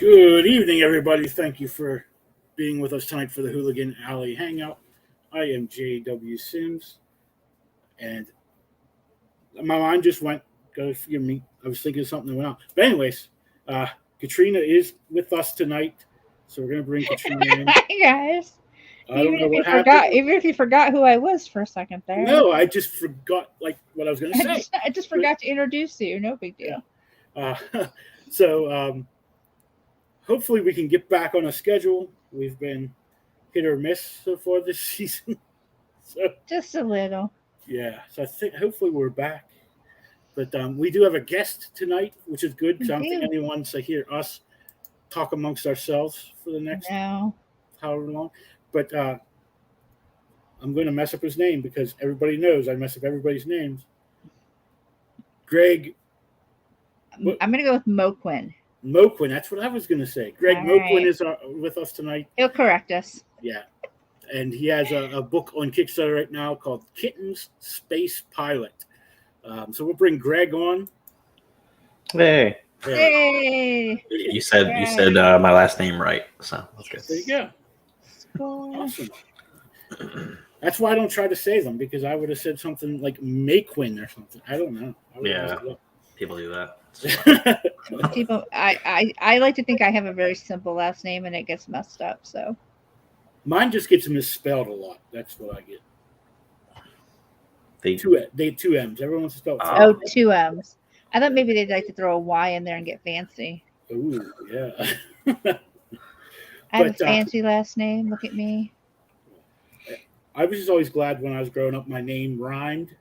Good evening, everybody. Thank you for being with us tonight for the Hooligan Alley Hangout. I am J.W. Sims, and my mind just went, go forgive me, I was thinking of something that went on. But anyways, Katrina is with us tonight, so we're going to bring Katrina in. Hi guys. I don't know what happened. Even if you forgot who I was for a second there. No, I just forgot what I was going to say. I just forgot to introduce you. No big deal. So hopefully we can get back on a schedule. We've been hit or miss so far this season. So just a little. Yeah, so I think hopefully we're back. But we do have a guest tonight, which is good because I don't think anyone wants to hear us talk amongst ourselves for the next however long. But I'm going to mess up his name because everybody knows I mess up everybody's names. Greg. I'm going to go with Moquin. Moquin, that's what I was going to say. Greg Moquin is with us tonight. He'll correct us. Yeah. And he has a book on Kickstarter right now called Kittens, Space Pilot. So we'll bring Greg on. Hey. Hey. You said my last name right, so that's good. There you go. Awesome. That's why I don't try to say them, because I would have said something like Maquin or something. I don't know. People do that. People, I like to think I have a very simple last name and it gets messed up. So mine just gets misspelled a lot. That's what I get. They two M's. Everyone's spelled. Two M's. I thought maybe they'd like to throw a Y in there and get fancy. Ooh, yeah. I have a fancy last name. Look at me. I was just always glad when I was growing up my name rhymed,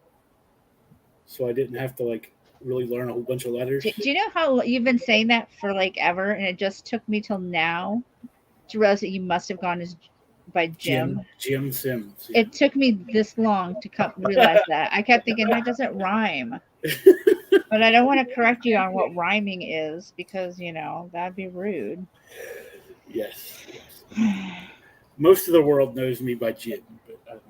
so I didn't have to really learn a whole bunch of letters. Do you know how you've been saying that for ever, and it just took me till now to realize that you must have gone by Jim. Jim Sims. Yeah. It took me this long to realize that. I kept thinking that doesn't rhyme. But I don't want to correct you on what rhyming is because, that'd be rude. Yes. Most of the world knows me by Jim, but I don't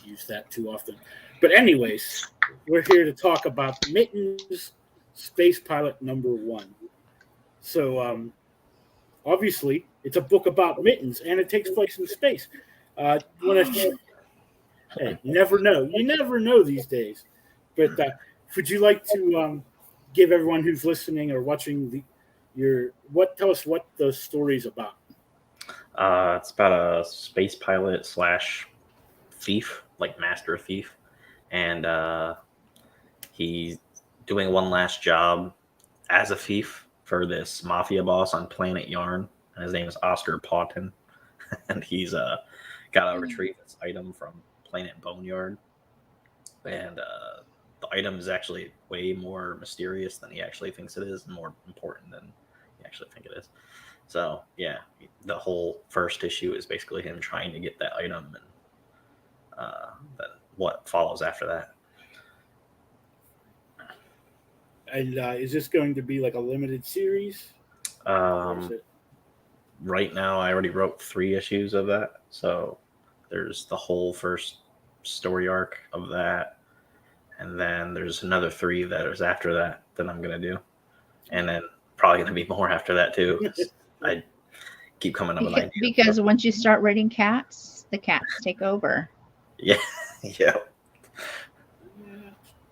use that too often. But anyways, we're here to talk about Mittens, Space Pilot #1. So, obviously, it's a book about Mittens, and it takes place in space. Hey, you never know. You never know these days. But would you like to give everyone who's listening or watching tell us what the story's about? It's about a space pilot / thief, master thief. And he's doing one last job as a thief for this mafia boss on Planet Yarn. And his name is Oscar Paughton. And he's got to retrieve this item from Planet Boneyard. And the item is actually way more mysterious than he actually thinks it is, and more important than he actually think it is. So, yeah, the whole first issue is basically him trying to get that item, and then what follows after that. And is this going to be a limited series? Right now, I already wrote 3 issues of that. So there's the whole first story arc of that. And then there's another 3 that is after that I'm going to do. And then probably going to be more after that, too. I keep coming up with ideas. Because once you start writing cats, the cats take over. Yeah. Yeah.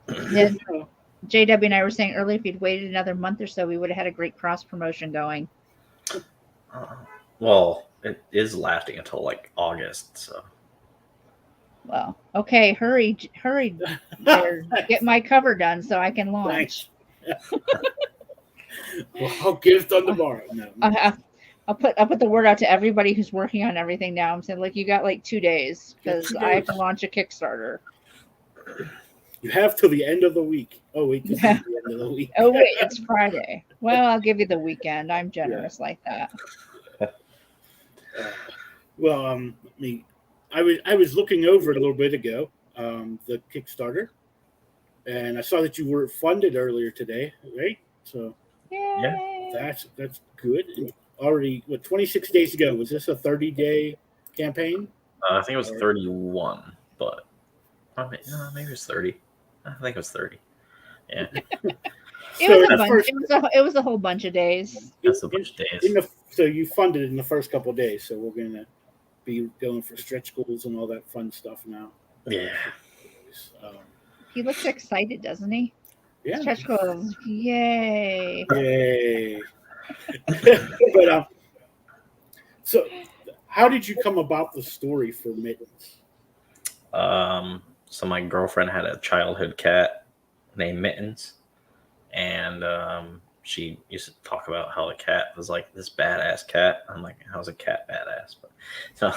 JW and I were saying earlier, if you'd waited another month or so, we would have had a great cross promotion going. Well, it is lasting until August, so. Well, okay, hurry there. Get my cover done so I can launch. Well, I'll get it done tomorrow. No. I'll put the word out to everybody who's working on everything now. I'm saying, you got 2 days because I have to launch a Kickstarter. You have till the end of the week. Oh wait, this is the end of the week. Oh wait, it's Friday. Well, I'll give you the weekend. I'm generous like that. I was looking over it a little bit ago, the Kickstarter, and I saw that you were funded earlier today, right? So Yay. that's good. Already, 26 days ago, was this a 30-day campaign? I think it was 31, but maybe it was 30. I think it was 30. Yeah. It So was a the bunch. first- It was a whole bunch of days. That's a bunch of days. So you funded in the first couple of days. So we're gonna be going for stretch goals and all that fun stuff now. Yeah. He looks excited, doesn't he? Yeah. Stretch goals. Yay. Yay. But so how did you come about the story for Mittens? So my girlfriend had a childhood cat named Mittens, and she used to talk about how the cat was like this badass cat. I'm like, how's a cat badass? But so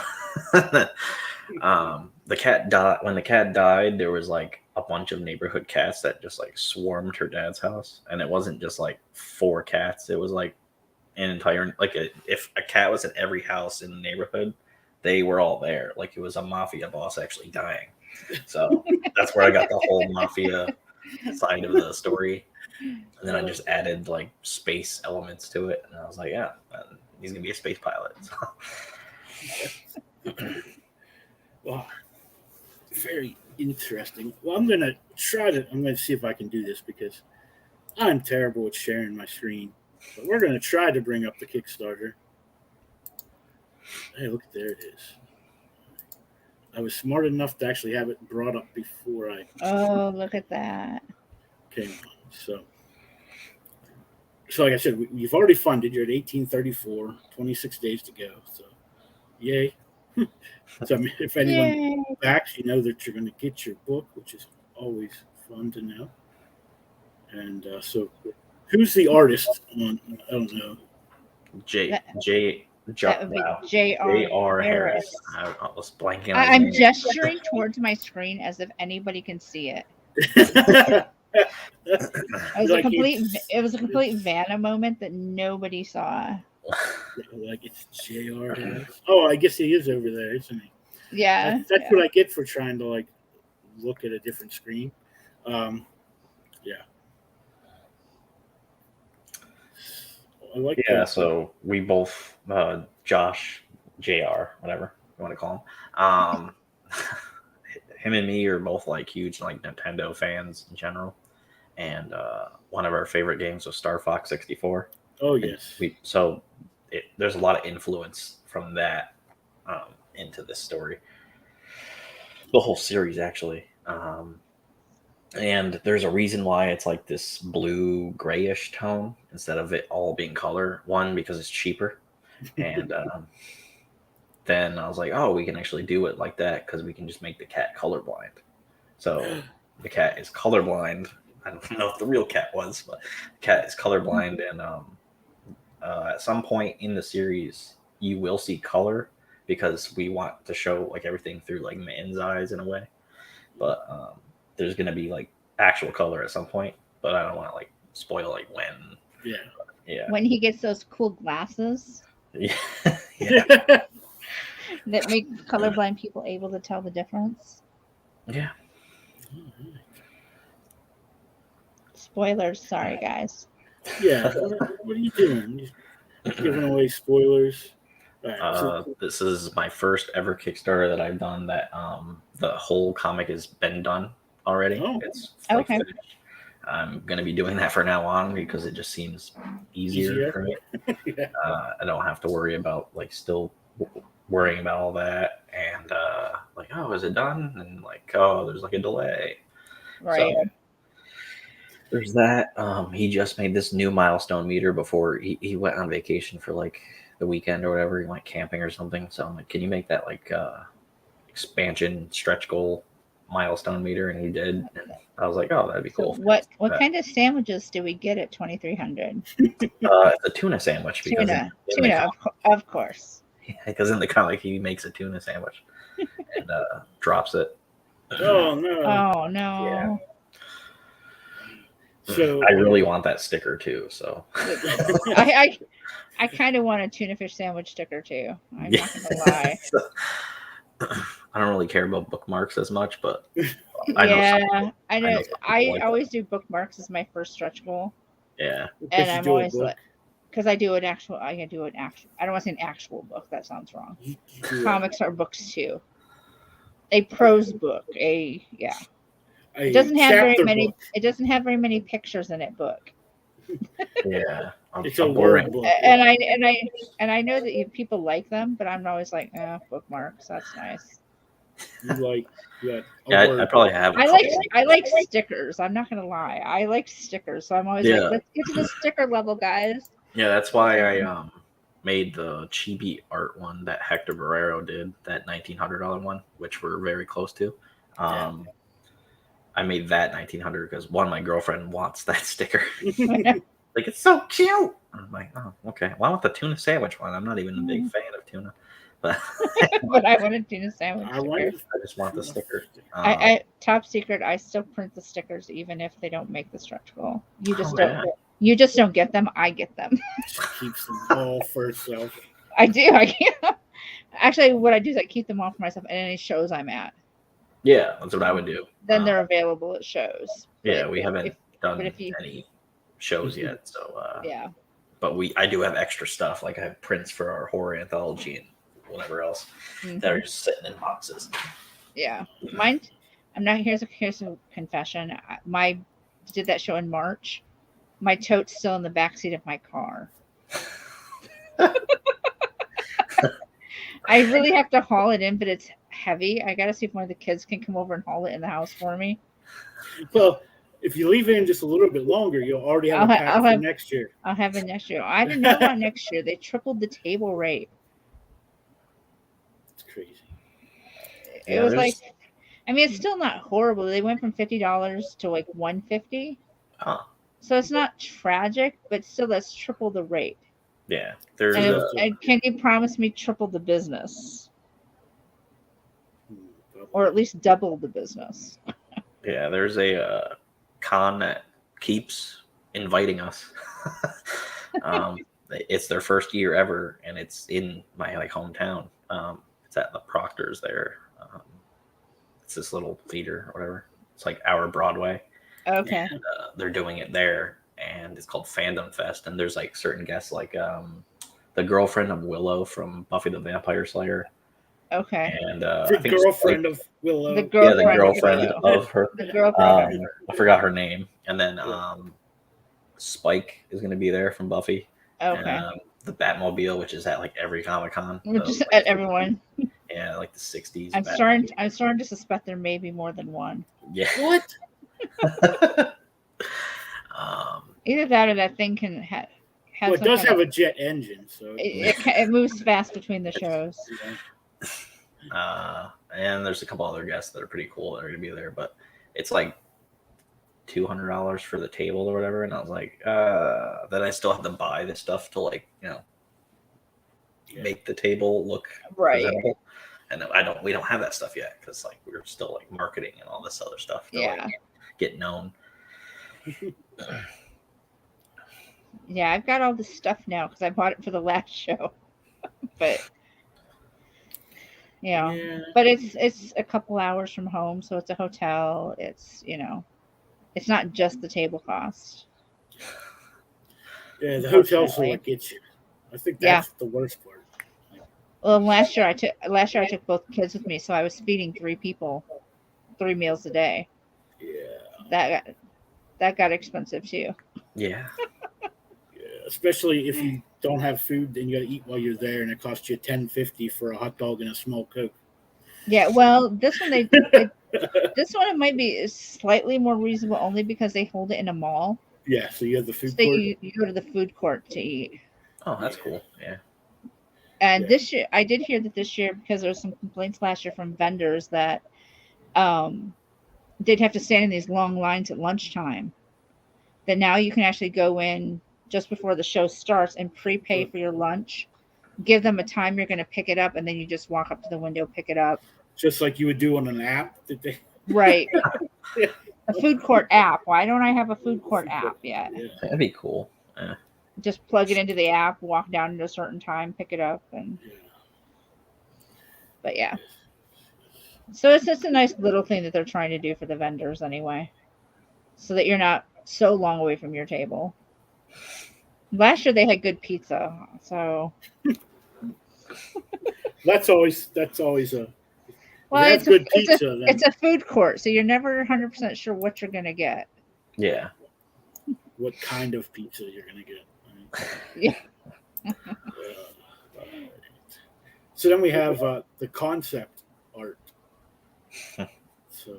the cat died. When the cat died, there was like a bunch of neighborhood cats that just like swarmed her dad's house, and it wasn't just like 4 cats. It was like an entire if a cat was in every house in the neighborhood, they were all there. Like it was a mafia boss actually dying. So that's where I got the whole mafia side of the story. And then I just added like space elements to it. And I was like, yeah, he's going to be a space pilot. So. Wow. Very interesting. Well, I'm going to see if I can do this because I'm terrible at sharing my screen. But we're going to try to bring up the Kickstarter. Hey, look, there it is. I was smart enough to actually have it brought up before I Oh, look at that. came on. So like I said, you've already funded. You're at 1834, 26 days to go. So, yay. So, I mean, if anyone backs, you know that you're going to get your book, which is always fun to know. And so, who's the artist on? I don't know. That would be J.R. Harris. I was blanking. I'm gesturing towards my screen as if anybody can see it. It was a complete Vanna moment that nobody saw. Like it's J.R. Harris. Oh, I guess he is over there, isn't he? Yeah. That's what I get for trying to like look at a different screen. Yeah. I like that. So we both, Josh, JR, whatever you want to call him, him and me are both like huge like Nintendo fans in general, and one of our favorite games was Star Fox 64. Oh yes. There's a lot of influence from that into this story, the whole series actually. And there's a reason why it's like this blue grayish tone instead of it all being color. One, because it's cheaper. And then I was like, oh, we can actually do it like that because we can just make the cat colorblind. So the cat is colorblind. I don't know if the real cat was, but the cat is colorblind. And at some point in the series, you will see color because we want to show like everything through like Mittens' eyes in a way. But there's going to be like actual color at some point, but I don't want to like spoil like when. Yeah. When he gets those cool glasses. Yeah. That make colorblind people able to tell the difference. Yeah. Spoilers, sorry guys. Yeah. What are you doing? You're giving away spoilers. Right, this is my first ever Kickstarter that I've done that the whole comic has been done already. Oh. It's like okay. finished. I'm going to be doing that for now on because it just seems easier for me. Yeah. I don't have to worry about like still worrying about all that and like, oh, is it done? And like, oh, there's like a delay. Right. So, there's that. He just made this new milestone meter before he went on vacation for like the weekend or whatever. He went camping or something. So I'm like, can you make that like expansion stretch goal milestone meter? And he did. And I was like, oh, that'd be cool. So what kind of sandwiches do we get at 2300? It's a tuna sandwich. Because tuna, of course. Because in the comic he makes a tuna sandwich and drops it. Oh no. Oh no. Yeah. So I really want that sticker too. So I kind of want a tuna fish sandwich sticker too. I'm not gonna lie. I don't really care about bookmarks as much, but I know. I like always do bookmarks as my first stretch goal. Yeah. And I'm always like, because I do an actual. I can do an actual. I don't want to say an actual book. That sounds wrong. Comics are books too. A prose book. It doesn't have very many. It doesn't have very many pictures in it. Book. Yeah, It's a I'm boring. word book. And I know that people like them, but I'm always like, bookmarks. That's nice. You like that? Yeah, I probably have. A I like stickers. I'm not gonna lie. I like stickers, so I'm always like, let's get to the sticker level, guys. Yeah, that's why I made the chibi art one that Hector Barrero did, that $1,900 one, which we're very close to. I made that 1900 because my girlfriend wants that sticker. Like, it's so cute. I'm like, oh, okay. Well, I want the tuna sandwich one. I'm not even a big fan of tuna, but but I want a tuna sandwich. I just want the sticker. I top secret. I still print the stickers even if they don't make the stretch goal. You just don't. Yeah. You just don't get them. I get them. She keeps them all for herself. I do. I can't. Actually, what I do is I keep them all for myself at any shows I'm at. Yeah, that's what I would do. Then they're available at shows. Yeah, we haven't done any shows yet, so yeah. But I do have extra stuff, like I have prints for our horror anthology and whatever else that are just sitting in boxes. Yeah, mine. I'm not. Here's a confession. Did that show in March. My tote's still in the backseat of my car. I really have to haul it in, but it's heavy. I got to see if one of the kids can come over and haul it in the house for me. Well, if you leave it in just a little bit longer, you'll already have a pack for next year. I'll have it next year. I didn't know about next year. They tripled the table rate. It's crazy. It was like, I mean, it's still not horrible. They went from $50 to like $150. Huh. So it's not tragic, but still, that's triple the rate. Yeah. And can you promise me triple the business? Or at least double the business? Yeah, there's a con that keeps inviting us. It's their first year ever, and it's in my hometown. It's at the Proctor's there. It's this little theater or whatever. It's like Our Broadway. Okay. And, they're doing it there, and it's called Fandom Fest. And there's like certain guests, like the girlfriend of Willow from Buffy the Vampire Slayer. Okay. And the girlfriend of Willow. The girlfriend of her. The girlfriend. I forgot her name. And then Spike is going to be there from Buffy. Okay. And, the Batmobile, which is at like every Comic-Con. Just at everyone. Yeah, like the 60s. I'm starting to suspect there may be more than one. Yeah. What? Either that or that thing can have. Well, it does have a jet engine, so it moves fast between the shows. And there's a couple other guests that are pretty cool that are going to be there, but it's like $200 for the table or whatever, and I was like, then I still have to buy this stuff to make the table look presentable. And we don't have that stuff yet because we're still marketing and all this other stuff to get known. Yeah, I've got all this stuff now because I bought it for the last show, but but it's a couple hours from home, so it's a hotel. It's it's not just the table cost. Yeah, the hotels will get you. I think that's the worst part. Well, last year I took both kids with me, so I was feeding 3 people 3 meals a day. Yeah. That got expensive too. Yeah. especially if you don't have food, then you got to eat while you're there, and it costs you $10.50 for a hot dog and a small Coke. Yeah, well, this one this one it might be slightly more reasonable only because they hold it in a mall. Yeah, so you have the food court. court. You go to the food court to eat. Oh, that's cool. Yeah. And this year, I did hear that this year, because there was some complaints last year from vendors that they'd have to stand in these long lines at lunchtime, that now you can actually go in just before the show starts and prepay for your lunch, give them a time you're going to pick it up, and then you just walk up to the window, pick it up. Just like you would do on an app. Right. A food court app. Why don't I have a food court app yet? Yeah. That'd be cool. Yeah. Just plug it into the app, walk down at a certain time, pick it up, but yeah. So it's just a nice little thing that they're trying to do for the vendors anyway, so that you're not so long away from your table. Last year they had good pizza, so that's always a well. It's a food court, so you're never 100% sure what you're gonna get. Yeah. what kind of pizza you're gonna get. Yeah. So then we have the concept art. So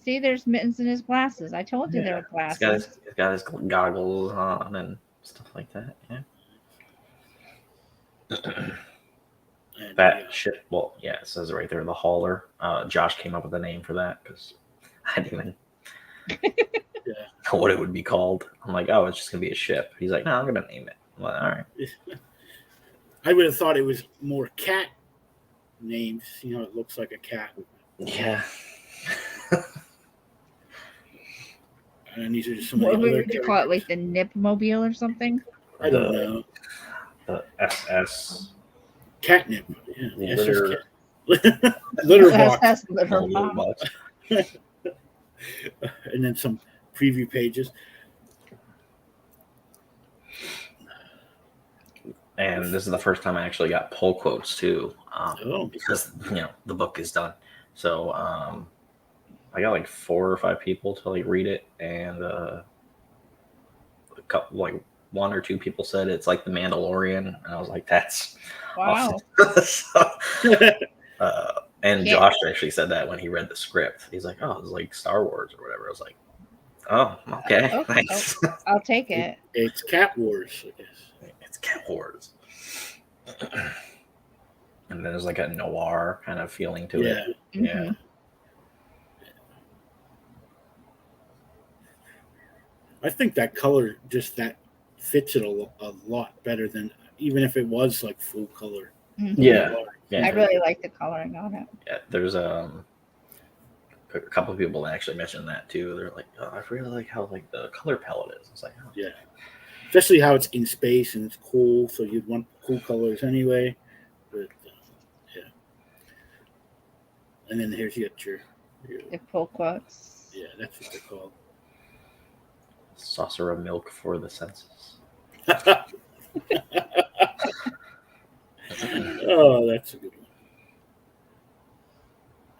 See, there's Mittens in his glasses. I told you there were glasses. He's got his goggles on and stuff like that. Yeah. and, That ship. Well, yeah, it says it right there. The hauler. Josh came up with the name for that because I didn't even know what it would be called. I'm like, oh, it's just gonna be a ship. He's like, no, I'm gonna name it. I'm like, all right. I would have thought it was more cat names. You know, it looks like a cat. Yeah. And these are just some of What the other would you call it? Like the Nipmobile or something? I don't know. The SS. Catnip. Yeah. Litter. Litter box. That's litter box. And then some preview pages. And this is the first time I actually got pull quotes too, because the book is done. So I got like 4 or 5 people to like read it, and a couple, like 1 or 2 people said it's like The Mandalorian, and I was like, that's Wow. awesome. And Josh actually said that when he read the script. He's like, oh, it's like Star Wars or whatever. I was like, oh, okay, thanks. I'll take it. It's Cat Wars, I guess. It's Cat Wars. And then there's like a noir kind of feeling to it. Mm-hmm. Yeah. I think that color that fits it a lot better than even if it was like full color. Mm-hmm. Yeah. I really like the coloring on it. Yeah, there's a couple of people that actually mentioned that too. They're like, oh, I really like how like the color palette is. It's like, oh. Yeah, especially how it's in space and it's cool, so you'd want cool colors anyway. But yeah, and then here's your The pull quotes. Yeah, that's what they're called. Saucer of milk for the senses. Oh, that's a good one.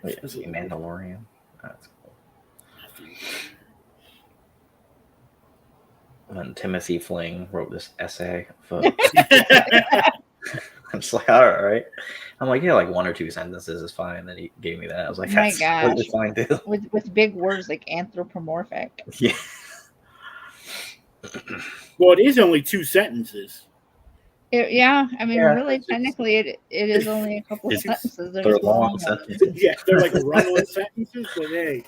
Wait, is it Mandalorian? That's cool. And then Timothy Fling wrote this essay. I'm just like, all right. I'm like, yeah, like 1 or 2 sentences is fine. Then he gave me that. I was like, that's totally fine too. With big words like anthropomorphic. Yeah. Well, it is only 2 sentences. Really, technically, it is only a couple of sentences. They're long sentences. Yeah, they're like run-on sentences, but hey.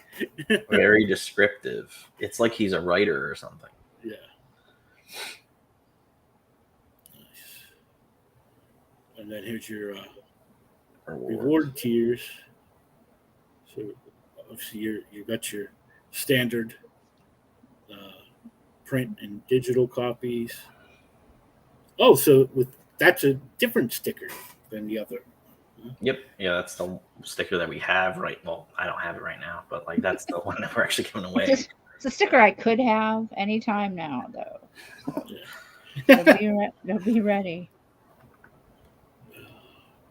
Very descriptive. It's like he's a writer or something. Yeah. Nice. And then here's your reward tiers. So obviously you got your standard print and digital copies. Oh, so that's a different sticker than the other. Yep. Yeah, that's the sticker that we have Well, I don't have it right now, but like that's the one that we're actually giving away. It's a sticker I could have anytime now, though. Yeah. They'll be ready.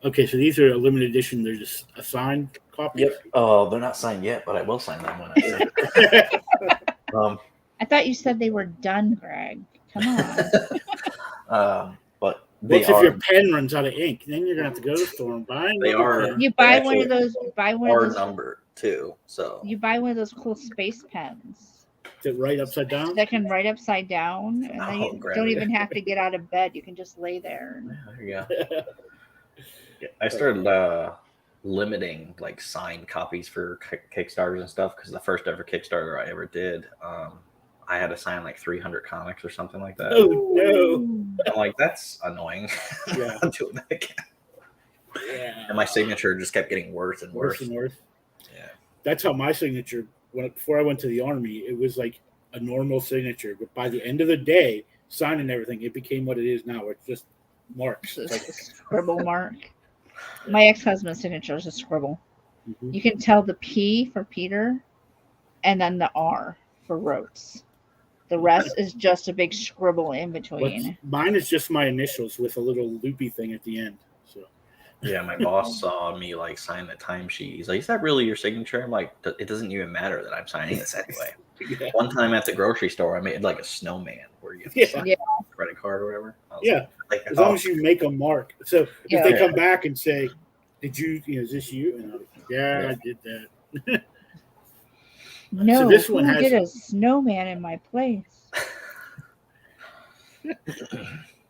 Okay, so these are a limited edition. They're just a signed copy. Yep. Oh, they're not signed yet, but I will sign them when I send. I thought you said they were done, Greg. Come on. But if your pen runs out of ink? Then you're gonna have to go to the store and buy. They are. You buy one of those. Number too. So you buy one of those cool space pens. Is it right upside down? That can write upside down, and then you don't even have to get out of bed. You can just lay there. There you go. I started limiting like signed copies for Kickstarters and stuff because the first ever Kickstarter I ever did, I had to sign like 300 comics or something like that. Oh no! I'm like, that's annoying. Yeah. I'm doing that again. Yeah. And my signature just kept getting worse and worse. Yeah. That's how my signature. Before I went to the army, it was like a normal signature, but by the end of the day, signing everything, it became what it is now. It's just marks. It's like a scribble mark. My ex-husband's signature is a scribble. Mm-hmm. You can tell the P for Peter, and then the R for Rotes. The rest is just a big scribble in between. Mine is just my initials with a little loopy thing at the end. So Yeah, my boss saw me like sign the timesheet. He's like, "Is that really your signature?" I'm like, "It doesn't even matter that I'm signing this anyway." Yeah. One time at the grocery store, I made like a snowman where you have to Yeah. sign Yeah. a credit card or whatever. I was Yeah. like, As long as you make a mark. So if Yeah. they come back and say, "Did you? Is this you?" And I'm like, "Yeah, Yeah. I did that." No, this one who has- did a snowman in my place?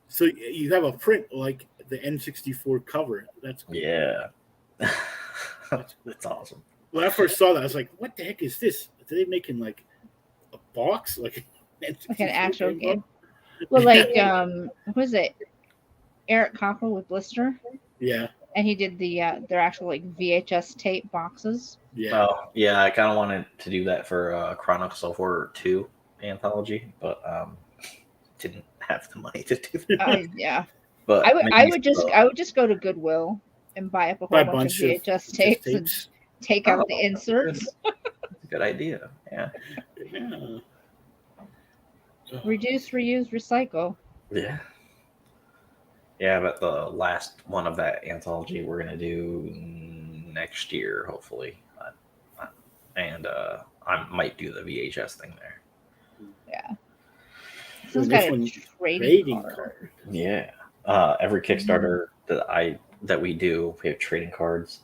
So you have a print like the N64 cover. That's cool. Yeah, That's cool. that's awesome. When I first saw that, I was like, "What the heck is this? Are they making like a box, like Like an actual game. box?" Well, like what was it? Eric Cockle with Blister, Yeah, and he did the their actual like VHS tape boxes. yeah. Oh, yeah, I kind of wanted to do that for Chronicles of Horror 2 anthology, but didn't have the money to do that. Yeah, But I would just go to Goodwill and buy up a Buy whole a bunch of bunch of VHS just tapes and tapes. take out the inserts. That's a good idea. Yeah. Yeah. Reduce, reuse, recycle. Yeah. Yeah, but the last one of that anthology we're gonna do next year, hopefully, and I might do the VHS thing there. Yeah. So This this got one, a trading card. Yeah. Every Kickstarter that we do, we have trading cards.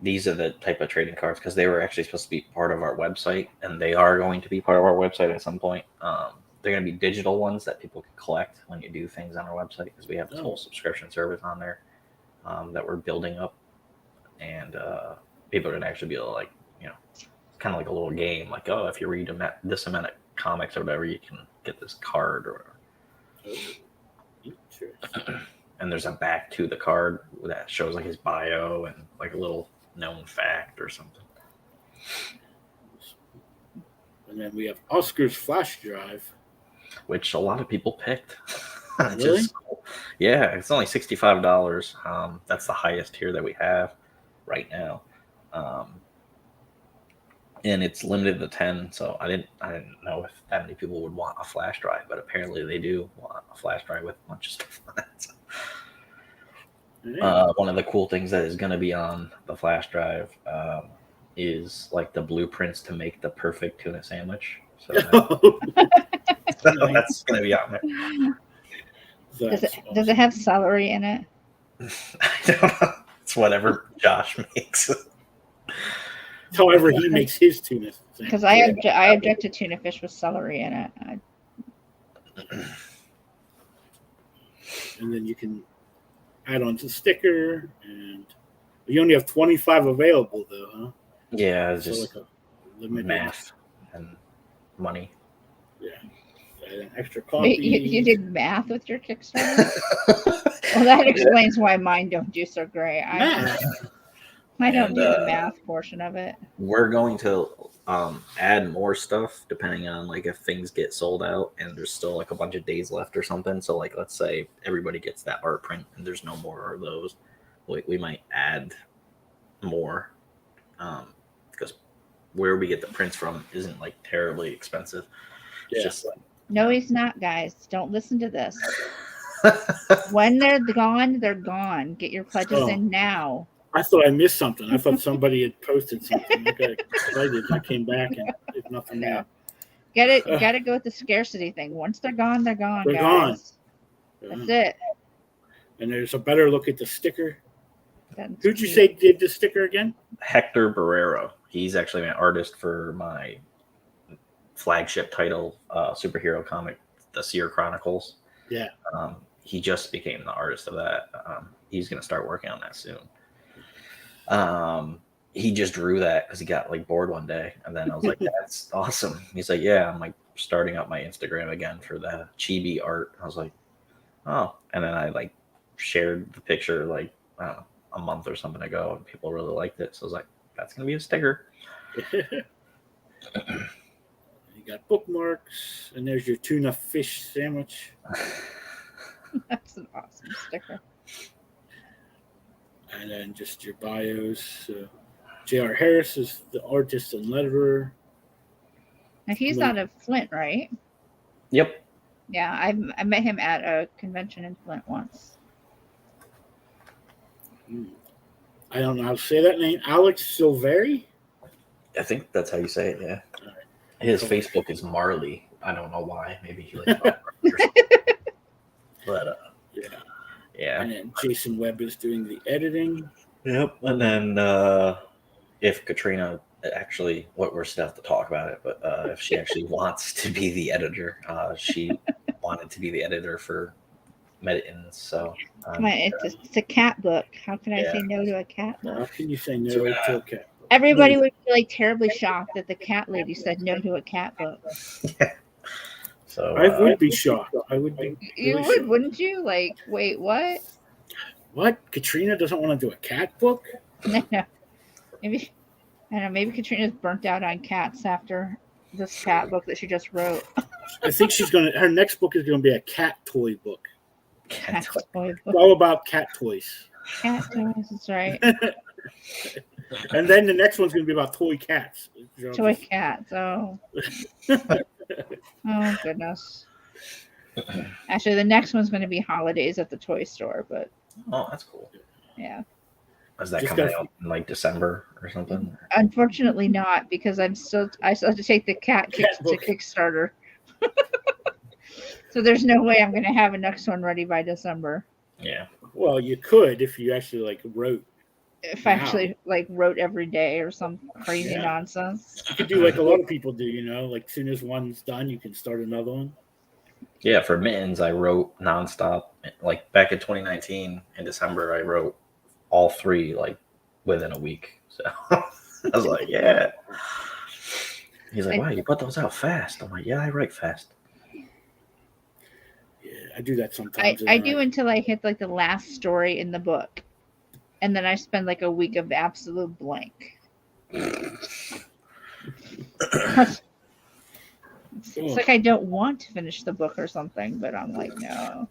These are the type of trading cards because they were actually supposed to be part of our website, and they are going to be part of our website at some point. They're going to be digital ones that people can collect when you do things on our website because we have this whole subscription service on there that we're building up, and people are going to actually be able to, like, you know, kind of like a little game, like, oh, if you read this amount of comics or whatever, you can get this card or whatever. Interesting. And there's a back to the card that shows like his bio and like a little known fact or something. And then we have Oscar's flash drive. Which a lot of people picked. Really? Cool. Yeah, it's only $65. That's the highest tier that we have right now. And it's limited to 10, so I didn't know if that many people would want a flash drive, but apparently they do want a flash drive with a bunch of stuff on it. So. One of the cool things that is going to be on the flash drive is like the blueprints to make the perfect tuna sandwich. So that's going to be on there. Does it have celery in it? I don't know. It's whatever Josh makes. However, he makes his tuna. Because I object to tuna fish with celery in it. And then you can add on to sticker, and you only have 25 available though, huh? Yeah, it's So just like a limited math and money. Yeah, and an extra copy. You did math with your Kickstarter? Well, that explains why mine don't do so great. I don't do the math portion of it. We're going to add more stuff depending on like if things get sold out and there's still like a bunch of days left or something. So like let's say everybody gets that art print and there's no more of those, we might add more because where we get the prints from isn't like terribly expensive. It's just like, no, he's not, guys. Don't listen to this. When they're gone, they're gone. Get your pledges in now. I thought I missed something. I thought somebody had posted something. I got excited. I came back and there's nothing there. Gotta go with the scarcity thing. Once they're gone, they're gone. They're guys. gone. That's it. And there's a better look at the sticker. That's Who'd you say did the sticker again? Hector Barrero. He's actually an artist for my flagship title superhero comic, The Seer Chronicles. Yeah. He just became the artist of that. He's going to start working on that soon. He just drew that because he got like bored one day, and then I was like, "That's awesome." He's like, "Yeah, I'm like starting up my Instagram again for the chibi art." I was like, "Oh," and then I like shared the picture like a month or something ago, and people really liked it. So I was like, "That's gonna be a sticker." You got bookmarks, and there's your tuna fish sandwich. That's an awesome sticker. And then just your bios. J.R. Harris is the artist and letterer. Now he's out of Flint, right? Yep. Yeah, I met him at a convention in Flint once. I don't know how to say that name. Alex Silveri? I think that's how you say it, yeah. All right. His Cool. Facebook is Marley. I don't know why. Maybe he likes Bob Marley or something. But, yeah. And then Jason Webb is doing the editing. Yep. And then if Katrina actually, we're still have to talk about it, but if she actually wants to be the editor, she wanted to be the editor for Mittens. So Come on, it's a cat book. How can I Yeah. say no to a cat How book? can you say no So, to a cat? Everybody would be like terribly shocked that the cat lady said no to a cat book. so I would be shocked. I would be. You really would, shocked. wouldn't you? Like, wait, what? What? Katrina doesn't want to do a cat book? No. Maybe I don't know. Maybe Katrina's burnt out on cats after this cat book that she just wrote. I think her next book is gonna be a cat toy book. Cat toy It's book. all about cat toys. Cat toys. That's right. And then the next one's gonna be about toy cats. Toy cats. Oh. Oh goodness. Actually, the next one's going to be holidays at the toy store, but Oh, that's cool. yeah. Is that Just coming gotta- out in like December or something? Unfortunately, not because I still have to take the cat Cat to book. Kickstarter. So there's no way I'm going to have a next one ready by December. Yeah. Well, you could if you actually wrote. If I Wow. actually wrote every day or some crazy Yeah. nonsense. You could do like a lot of people do. Like as soon as one's done, you can start another one. Yeah, for Mittens, I wrote nonstop. Like back in 2019 in December, I wrote all three like within a week. So I was like, yeah. He's like, wow, you put those out fast. I'm like, yeah, I write fast. Yeah, I do that sometimes. I do until I hit like the last story in the book. And then I spend like a week of absolute blank. It's like I don't want to finish the book or something, but I'm like, no.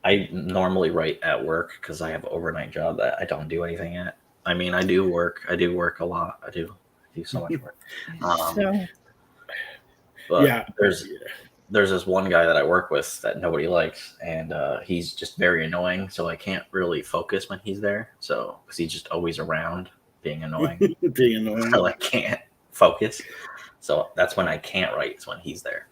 I normally write at work because I have an overnight job that I don't do anything at. I mean, I do work. I do work a lot. I do so much work. So But Yeah. there's this one guy that I work with that nobody likes, and he's just very annoying. So I can't really focus when he's there. So because he's just always around being annoying, Being annoying. so I can't focus. So that's when I can't write. Is when he's there.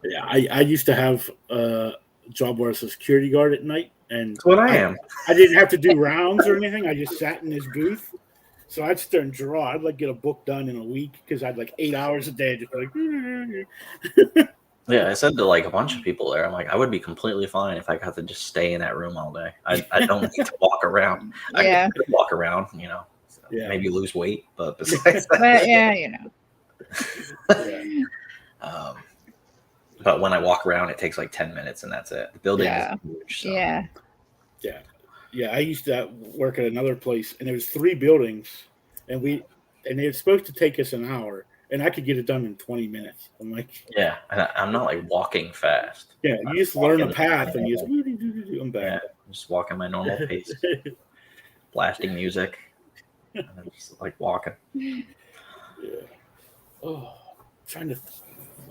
Yeah, I used to have a job where I was a security guard at night, and That's what I am. I didn't have to do rounds or anything. I just sat in his booth. So I'd sit there and draw. I'd get a book done in a week because I'd 8 hours a day, just Yeah, I said to a bunch of people there, I'm like, I would be completely fine if I got to just stay in that room all day. I don't need to walk around. Yeah. I could walk around, so Yeah. maybe lose weight, but besides that, but yeah, Yeah. But when I walk around, it takes 10 minutes and that's it. The building Yeah. is huge. So. Yeah. Yeah, I used to work at another place, and there was 3 buildings, and they were supposed to take us an hour, and I could get it done in 20 minutes. I'm like, Yeah, and I'm not walking fast. yeah, you just learn a path, and you just, I'm Yeah, back. I'm just walking my normal pace, blasting music, and I'm just walking. Yeah. Oh, trying to.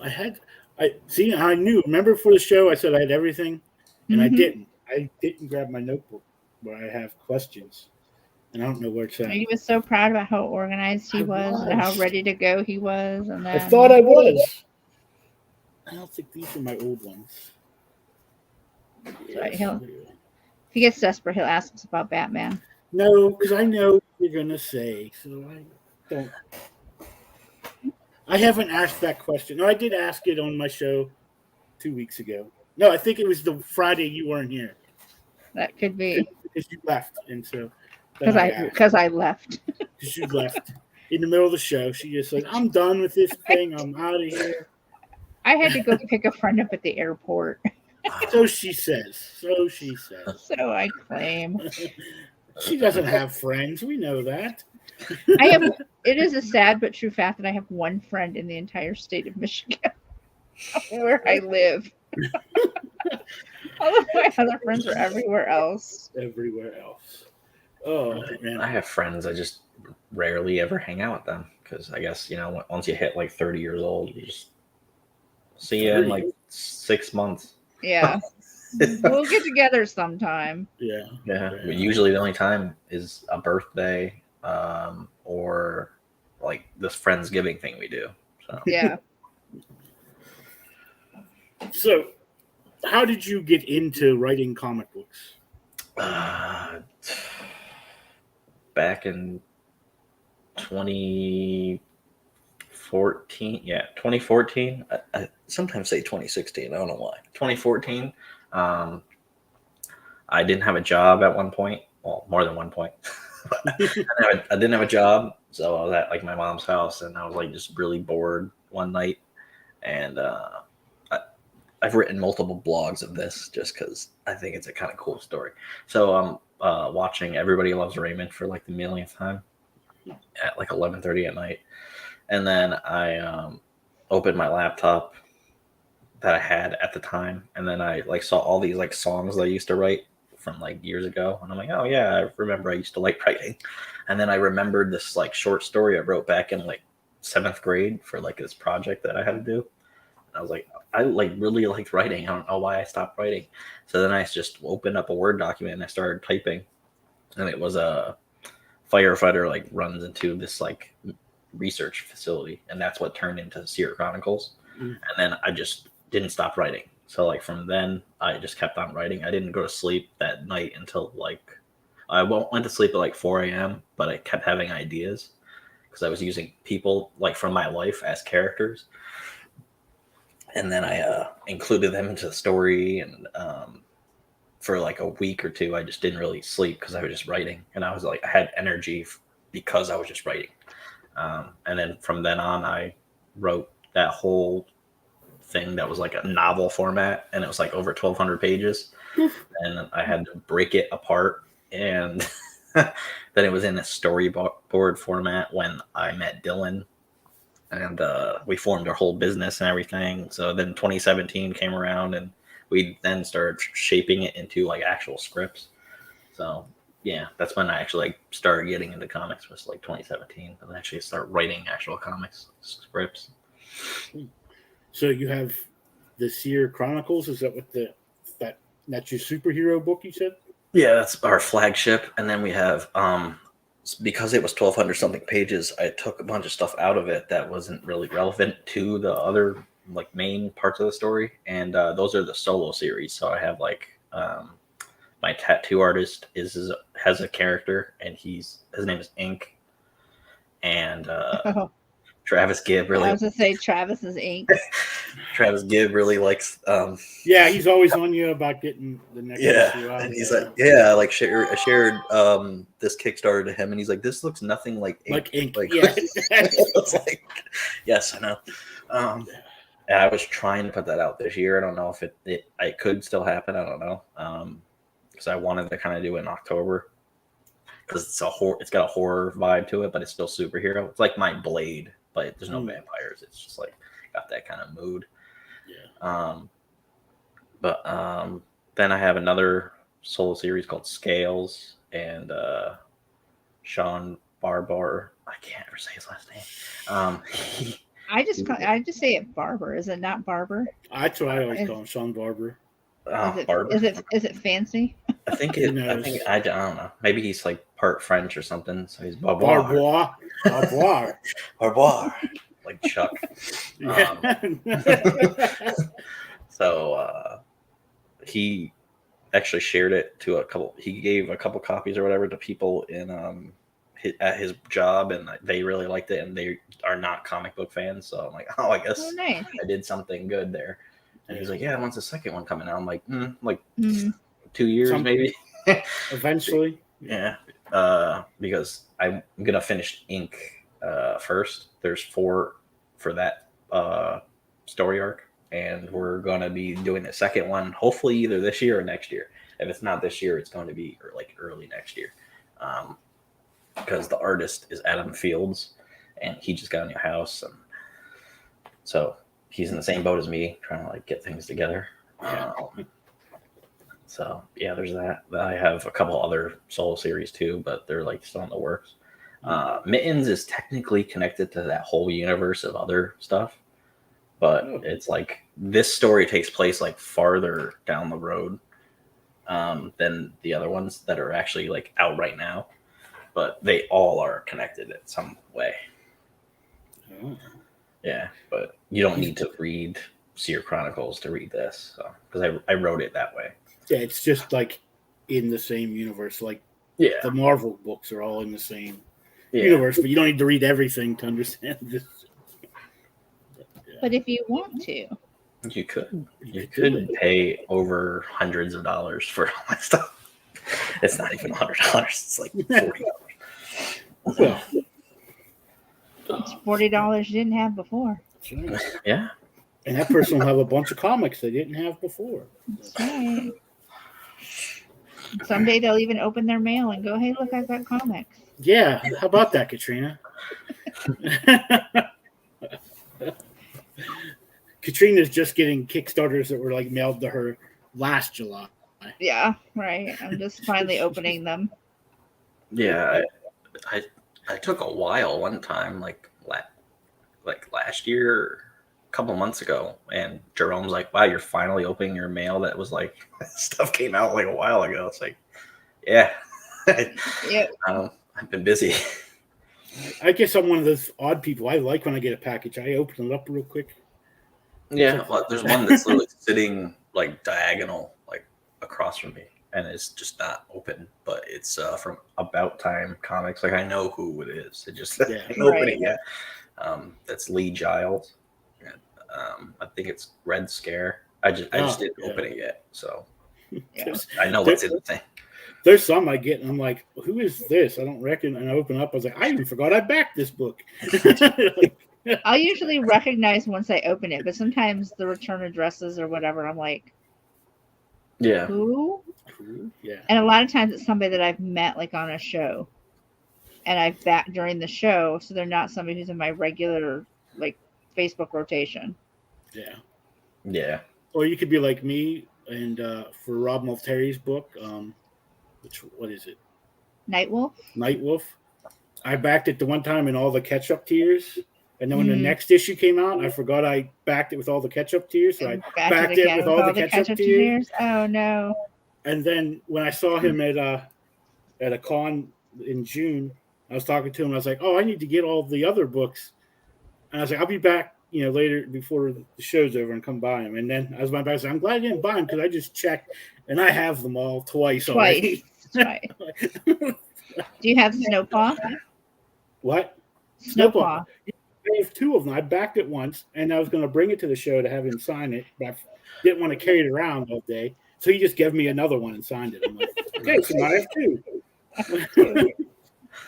I knew. Remember for the show, I said I had everything, and I Mhm. didn't. I didn't grab my notebook where I have questions, and I don't know where it's at. He was so proud about how organized he I was and how was. ready to go he was. And then I thought I was. I don't think these are my old ones. Right, if he gets desperate, he'll ask us about Batman. No, because I know what you're gonna say, so I don't. I haven't asked that question. No, I did ask it on my show 2 weeks ago. No, I think it was the Friday you weren't here That could be because you left, and so then because I left. because you left in the middle of the show. She just said, "I'm done with this thing. I'm out of here." I had to go pick a friend up at the airport. So she says. So she says. So I claim. She doesn't have friends. We know that. I have. It is a sad but true fact that I have one friend in the entire state of Michigan, where I live. All of my other friends are everywhere else. Everywhere else. Oh man. I have friends. I just rarely ever hang out with them because I guess once you hit 30 years old, you just see you in 6 months. Yeah. We'll get together sometime. Yeah. Yeah. Usually the only time is a birthday, or like this Friendsgiving thing we do. So Yeah. So, how did you get into writing comic books? Back in 2014, 2014. I sometimes say 2016. I don't know why. 2014. I didn't have a job at one point. Well, more than one point. I didn't have a job, so I was at like my mom's house, and I was like just really bored one night, and I've written multiple blogs of this just because I think it's a kind of cool story. So I'm watching Everybody Loves Raymond for like the millionth time at like 11:30 at night, and then I opened my laptop that I had at the time, and then I like saw all these like songs that I used to write from like years ago, and I'm like, oh yeah, I remember I used to like writing, and then I remembered this like short story I wrote back in like 7th grade for like this project that I had to do. I was like, I like really liked writing. I don't know why I stopped writing. So then I just opened up a Word document and I started typing, and it was a firefighter like runs into this like research facility, and that's what turned into Seer Chronicles. And then I just didn't stop writing. So like from then I just kept on writing. I didn't go to sleep that night until like I went to sleep at like 4 a.m. But I kept having ideas because I was using people like from my life as characters. And then I included them into the story, and for like a week or two, I just didn't really sleep because I was just writing, and I was like, I had energy because I was just writing. And then from then on, I wrote that whole thing that was like a novel format, and it was like over 1,200 pages, and I had to break it apart, and then it was in a storyboard format when I met Dylan. And we formed our whole business and everything. So then 2017 came around, and we then started shaping it into like actual scripts. So yeah, that's when I actually like started getting into comics, was like 2017, and actually start writing actual comics scripts. So you have the Seer Chronicles. Is that what that's your superhero book you said? Yeah, that's our flagship. And then we have because it was 1,200 something pages, I took a bunch of stuff out of it that wasn't really relevant to the other like main parts of the story, and those are the solo series. So I have like my tattoo artist has a character, and his name is Ink, and Travis Gibb really. I was gonna say Travis is Ink. Travis Gibb really likes. Yeah, he's always on you about getting the next issue out. And he's like, yeah, like I shared this Kickstarter to him, and he's like, this looks nothing like Ink. Like yeah. It's like, yes, I know. I was trying to put that out this year. I don't know if it could still happen. I don't know. Because I wanted to kind of do it in October, because it's got a horror vibe to it, but it's still superhero. It's like my Blade, but there's no vampires. It's just like got that kind of mood. Yeah. But then I have another solo series called Scales, and Sean Barbar. I can't ever say his last name. I just say it Barber. Is it not Barber? That's what I always call him, Sean Barber. Barber. Is it fancy? I think I don't know. Maybe he's like part French or something. So he's Barbois. Barbois. Like Chuck. Yeah. So he actually shared it to he gave a couple copies or whatever to people in at his job, and they really liked it, and they are not comic book fans. So I'm like, I guess nice. I did something good there. And he's like, yeah, when's the second one coming out? I'm like, 2 years maybe. Eventually. Yeah. Because I'm gonna finish Ink first. There's 4 for that story arc, and we're gonna be doing the second one hopefully either this year or next year. If it's not this year, it's going to be like early next year. Because the artist is Adam Fields, and he just got a new house, and so he's in the same boat as me, trying to like get things together. So yeah, there's that. I have a couple other solo series too, but they're like still in the works. Mittens is technically connected to that whole universe of other stuff, but it's like this story takes place like farther down the road than the other ones that are actually like out right now, but they all are connected in some way. Oh. Yeah, but you don't need to read Seer Chronicles to read this, so because I wrote it that way. Yeah, it's just like in the same universe. Like Yeah, the Marvel books are all in the same yeah. universe, but you don't need to read everything to understand this. But if you want to, You could You could could. pay over hundreds of dollars for all that stuff. It's not even $100. It's like $40. Well, it's $40 you didn't have before. that's right. Yeah. And that person will have a bunch of comics they didn't have before. That's right. Someday they'll even open their mail and go, "Hey, look, I've got comics." Yeah, how about that, Katrina? Katrina's just getting Kickstarters that were like mailed to her last July. Yeah, right. I'm just finally opening them. Yeah, I took a while one time, like last year, a couple months ago, and Jerome's like, "Wow, you're finally opening your mail." That was like stuff came out like a while ago. It's like, yeah, Yeah. I've been busy. I guess I'm one of those odd people. I like when I get a package, I open it up real quick. Yeah, well, there's one that's literally sitting like diagonal, like across from me, and it's just not open. But it's from About Time Comics. Like I know who it is. It just Yeah. I didn't open it yet. That's Lee Giles. I think it's Red Scare. I just didn't open it yet, so Yeah. I know what's in the thing. There's some I get, and I'm like, "Who is this? I don't reckon." And I open up, I was like, "I even forgot I backed this book." I'll usually recognize once I open it, but sometimes the return addresses or whatever, I'm like, Yeah, "Who?" Yeah. And a lot of times it's somebody that I've met like on a show, and I've backed during the show, so they're not somebody who's in my regular like Facebook rotation. Yeah. yeah. Or you could be like me, and for Rob Multeri's book, what is it? Nightwolf. Night Wolf. I backed it the one time in all the catch-up tiers, and then when the next issue came out, I forgot I backed it with all the catch-up tiers, so I backed it with all the catch-up tiers. Oh no! And then when I saw him at a con in June, I was talking to him. I was like, "Oh, I need to get all the other books," and I was like, "I'll be back, later before the show's over and come buy them." And then I was back. I said, "I'm glad I didn't buy them because I just checked and I have them all twice already." Right. Do you have Snowpaw? What? Snowpaw. I have two of them. I backed it once, and I was going to bring it to the show to have him sign it, but I didn't want to carry it around all day. So he just gave me another one and signed it. I'm like, "Okay, so now I have two."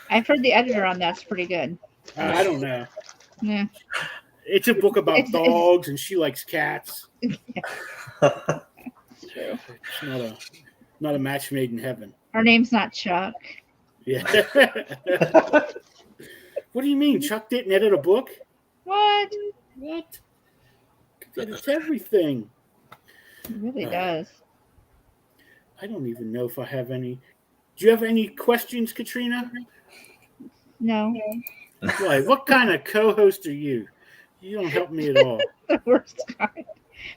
I've heard the editor on that's pretty good. I don't know. Yeah. It's a book about dogs, and she likes cats. True. It's not a match made in heaven. Her name's not Chuck. Yeah. What do you mean? Chuck didn't edit a book? What? What? It's everything. It really does. I don't even know if I have any. Do you have any questions, Katrina? No. Why? What kind of co-host are you? You don't help me at all. The worst kind.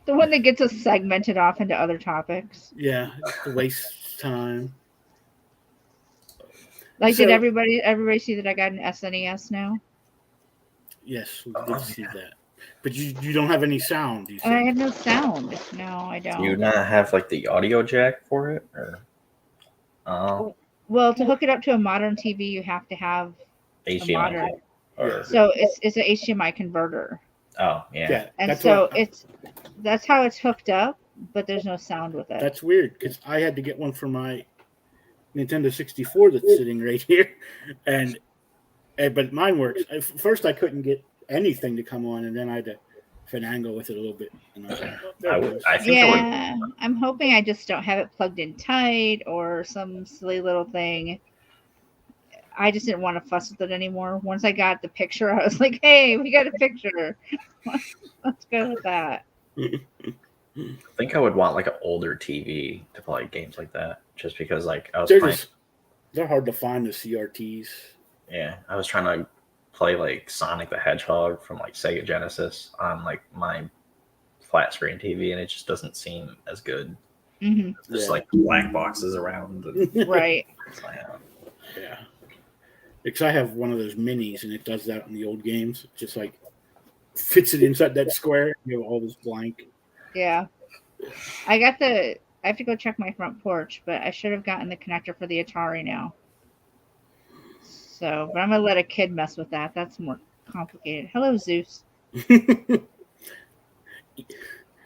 The one that gets us segmented off into other topics. Yeah, it's a waste of time. Like, So- did everybody see that I got an SNES now? Yes, we did see that. But you don't have any sound, you I said. have no sound. No, I don't. Do you not have like the audio jack for it, or Well, to hook it up to a modern TV, you have to have a HDMI? modern. Or, So it's an HDMI converter, oh yeah. Yeah, and that's so what- that's how it's hooked up, but there's no sound with it. That's weird because I had to get one for my Nintendo 64 that's sitting right here, but mine works. First, I couldn't get anything to come on, and then I had to finagle with it a little bit. And I was like, "Oh, there it goes." I think Yeah, I'm hoping I just don't have it plugged in tight or some silly little thing. I just didn't want to fuss with it anymore. Once I got the picture, I was like, "Hey, we got a picture. Let's go with that." I think I would want like an older TV to play games like that, just because like I was They're playing. they're hard to find, the CRTs. Yeah, I was trying to play like Sonic the Hedgehog from like Sega Genesis on like my flat screen TV, and it just doesn't seem as good. Hmm. Just like black boxes around. And, Right. so, yeah. Yeah. Because I have one of those minis, and it does that on the old games. It just like fits it inside that square. You have all this blank. Yeah. I have to go check my front porch, but I should have gotten the connector for the Atari now. So, but I'm gonna let a kid mess with that. That's more complicated. Hello, Zeus.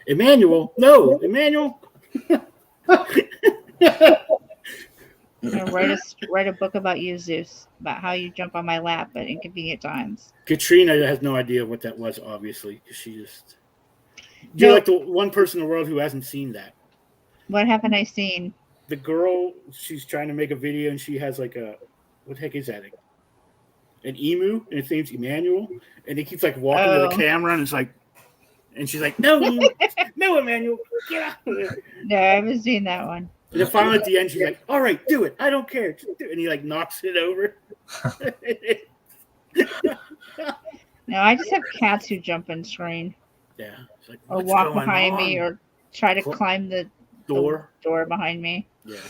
Emmanuel, no, Emmanuel. I'm gonna write a book about you, Zeus, about how you jump on my lap at inconvenient times. Katrina has no idea what that was, obviously, because she just. You're like the one person in the world who hasn't seen that. What haven't I seen? The girl, she's trying to make a video, and she has like what the heck is that? An emu, and his name's Emmanuel, and he keeps like walking to the camera, and it's like, and she's like, no, no, Emmanuel, get out of there. No, I haven't seen that one. And then finally at the end, she's like, all right, do it. I don't care. Just do it. And he like knocks it over. No, I just have cats who jump and scream. Yeah. It's like, or walk behind me or try to climb the door behind me. Yeah.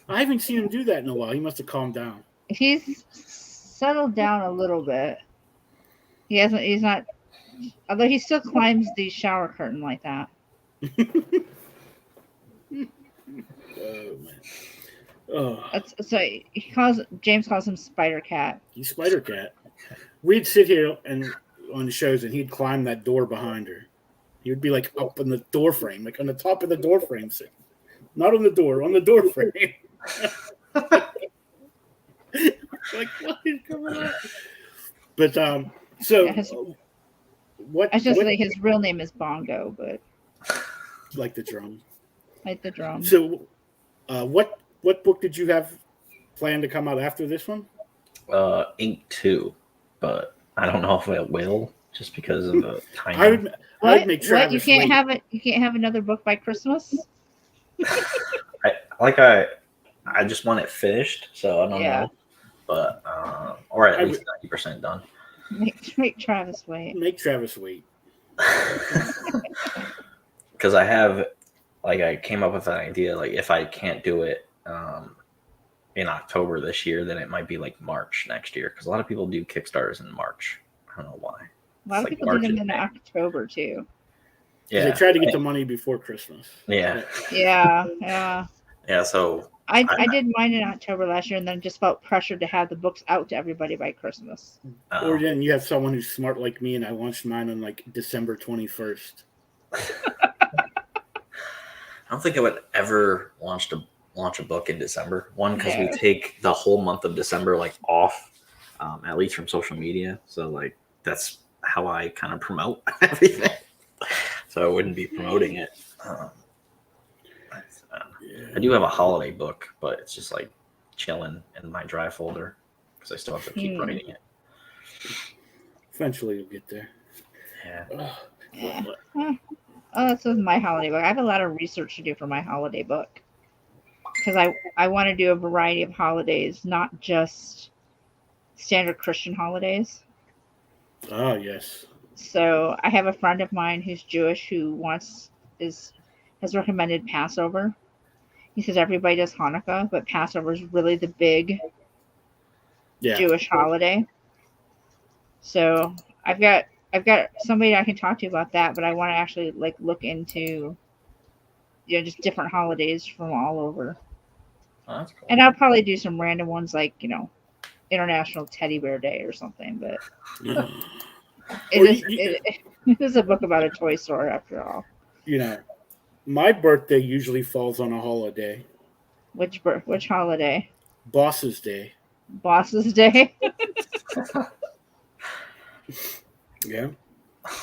I haven't seen him do that in a while. He must have calmed down. He's settled down a little bit. He's not, although he still climbs the shower curtain like that. Oh man. Oh. So James calls him Spider Cat. He's Spider Cat. We'd sit here and on the shows, and he'd climb that door behind her. He would be like up on the door frame, like on the top of the door frame, sitting. Not on the door frame. Like what is going on? But so Yeah, what? I just think his real name is Bongo, but like the drum. Like the drum. So, what book did you have planned to come out after this one? Ink 2, but I don't know if it will, just because of the timing. I'd make Travis you can't wait. have it. You can't have another book by Christmas. I just want it finished, so I don't know. But or at least 90% done. Make Travis wait. Make Travis wait. Because I came up with an idea, like if I can't do it in October this year, then it might be like March next year. Because a lot of people do Kickstarters in March. I don't know why. A lot of people do them in October too. Yeah, they try to get the money before Christmas. Yeah. Yeah. So I did mine in October last year, and then just felt pressured to have the books out to everybody by Christmas. Or then you have someone who's smart like me, and I launched mine on like December 21st. I don't think I would ever launch a book in December. One, because we take the whole month of December like off, at least from social media. So like that's how I kind of promote everything. So I wouldn't be promoting it. I do have a holiday book, but it's just like chilling in my drive folder because I still have to keep writing it. Eventually, you'll get there. Yeah. Oh, this was my holiday book. I have a lot of research to do for my holiday book because I want to do a variety of holidays, not just standard Christian holidays. Oh, yes. So I have a friend of mine who's Jewish who has recommended Passover. He says everybody does Hanukkah, but Passover is really the big Jewish holiday. So I've got somebody I can talk to about that, but I want to actually like look into just different holidays from all over. Oh, that's cool. And I'll probably do some random ones like International Teddy Bear Day or something. But it is a book about a toy store after all. My birthday usually falls on a holiday. Which holiday? Boss's Day. Boss's Day? Yeah.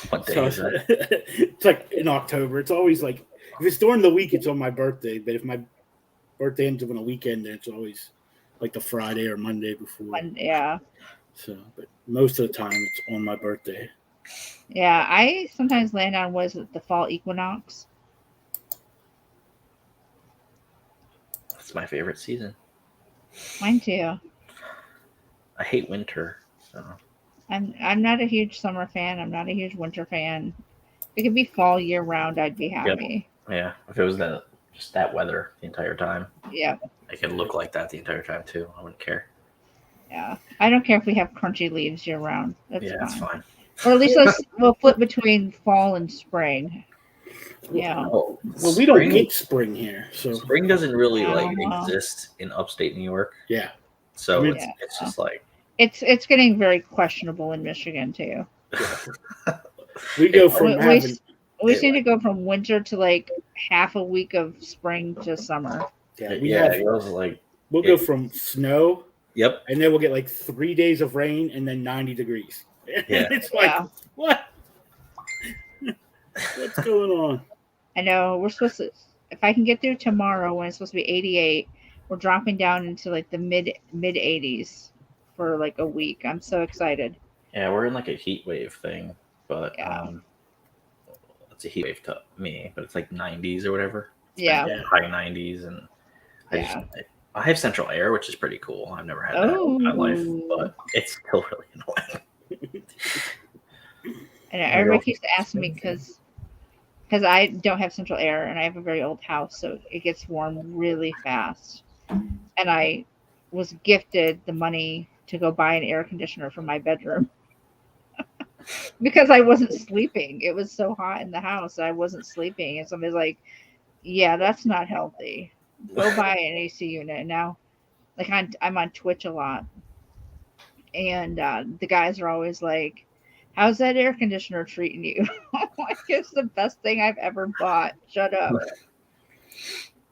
What day is it? It's like in October. It's always like, if it's during the week, it's on my birthday. But if my birthday ends up on a weekend, then it's always like the Friday or Monday before. Yeah. So, but most of the time, it's on my birthday. Yeah, I sometimes land on the fall equinox. That's my favorite season. Mine too. I hate winter. So. I'm not a huge summer fan. I'm not a huge winter fan. If it could be fall year round, I'd be happy. Yeah, if it was just that weather the entire time, Yeah. it could look like that the entire time too. I wouldn't care. Yeah. I don't care if we have crunchy leaves year round. That's fine. That's fine. Or at least we'll flip between fall and spring. Yeah. Oh, Well, we don't get spring here, so spring doesn't really Oh, wow. exist in upstate New York. yeah. So I mean, it's just like It's getting very questionable in Michigan too. We go from We seem to go from winter to like half a week of spring to summer. it goes like we'll go from snow. Yep. And then we'll get like 3 days of rain and then 90 degrees. Yeah. It's like, what? What's going on? I know we're supposed to. If I can get through tomorrow when it's supposed to be 88, we're dropping down into like the mid 80s for like a week. I'm so excited. Yeah, we're in like a heat wave thing, but it's a heat wave to me, but it's like 90s or whatever. It's high 90s, and I have central air, which is pretty cool. I've never had that in my life, but it's still really annoying. And everybody keeps asking me because I don't have central air and I have a very old house, so it gets warm really fast. And I was gifted the money to go buy an air conditioner for my bedroom because I wasn't sleeping. It was so hot in the house, I wasn't sleeping. And somebody's like, "Yeah, that's not healthy. Go buy an AC unit." And now, like I'm on Twitch a lot, and the guys are always like, "How's that air conditioner treating you?" Like, it's the best thing I've ever bought. Shut up.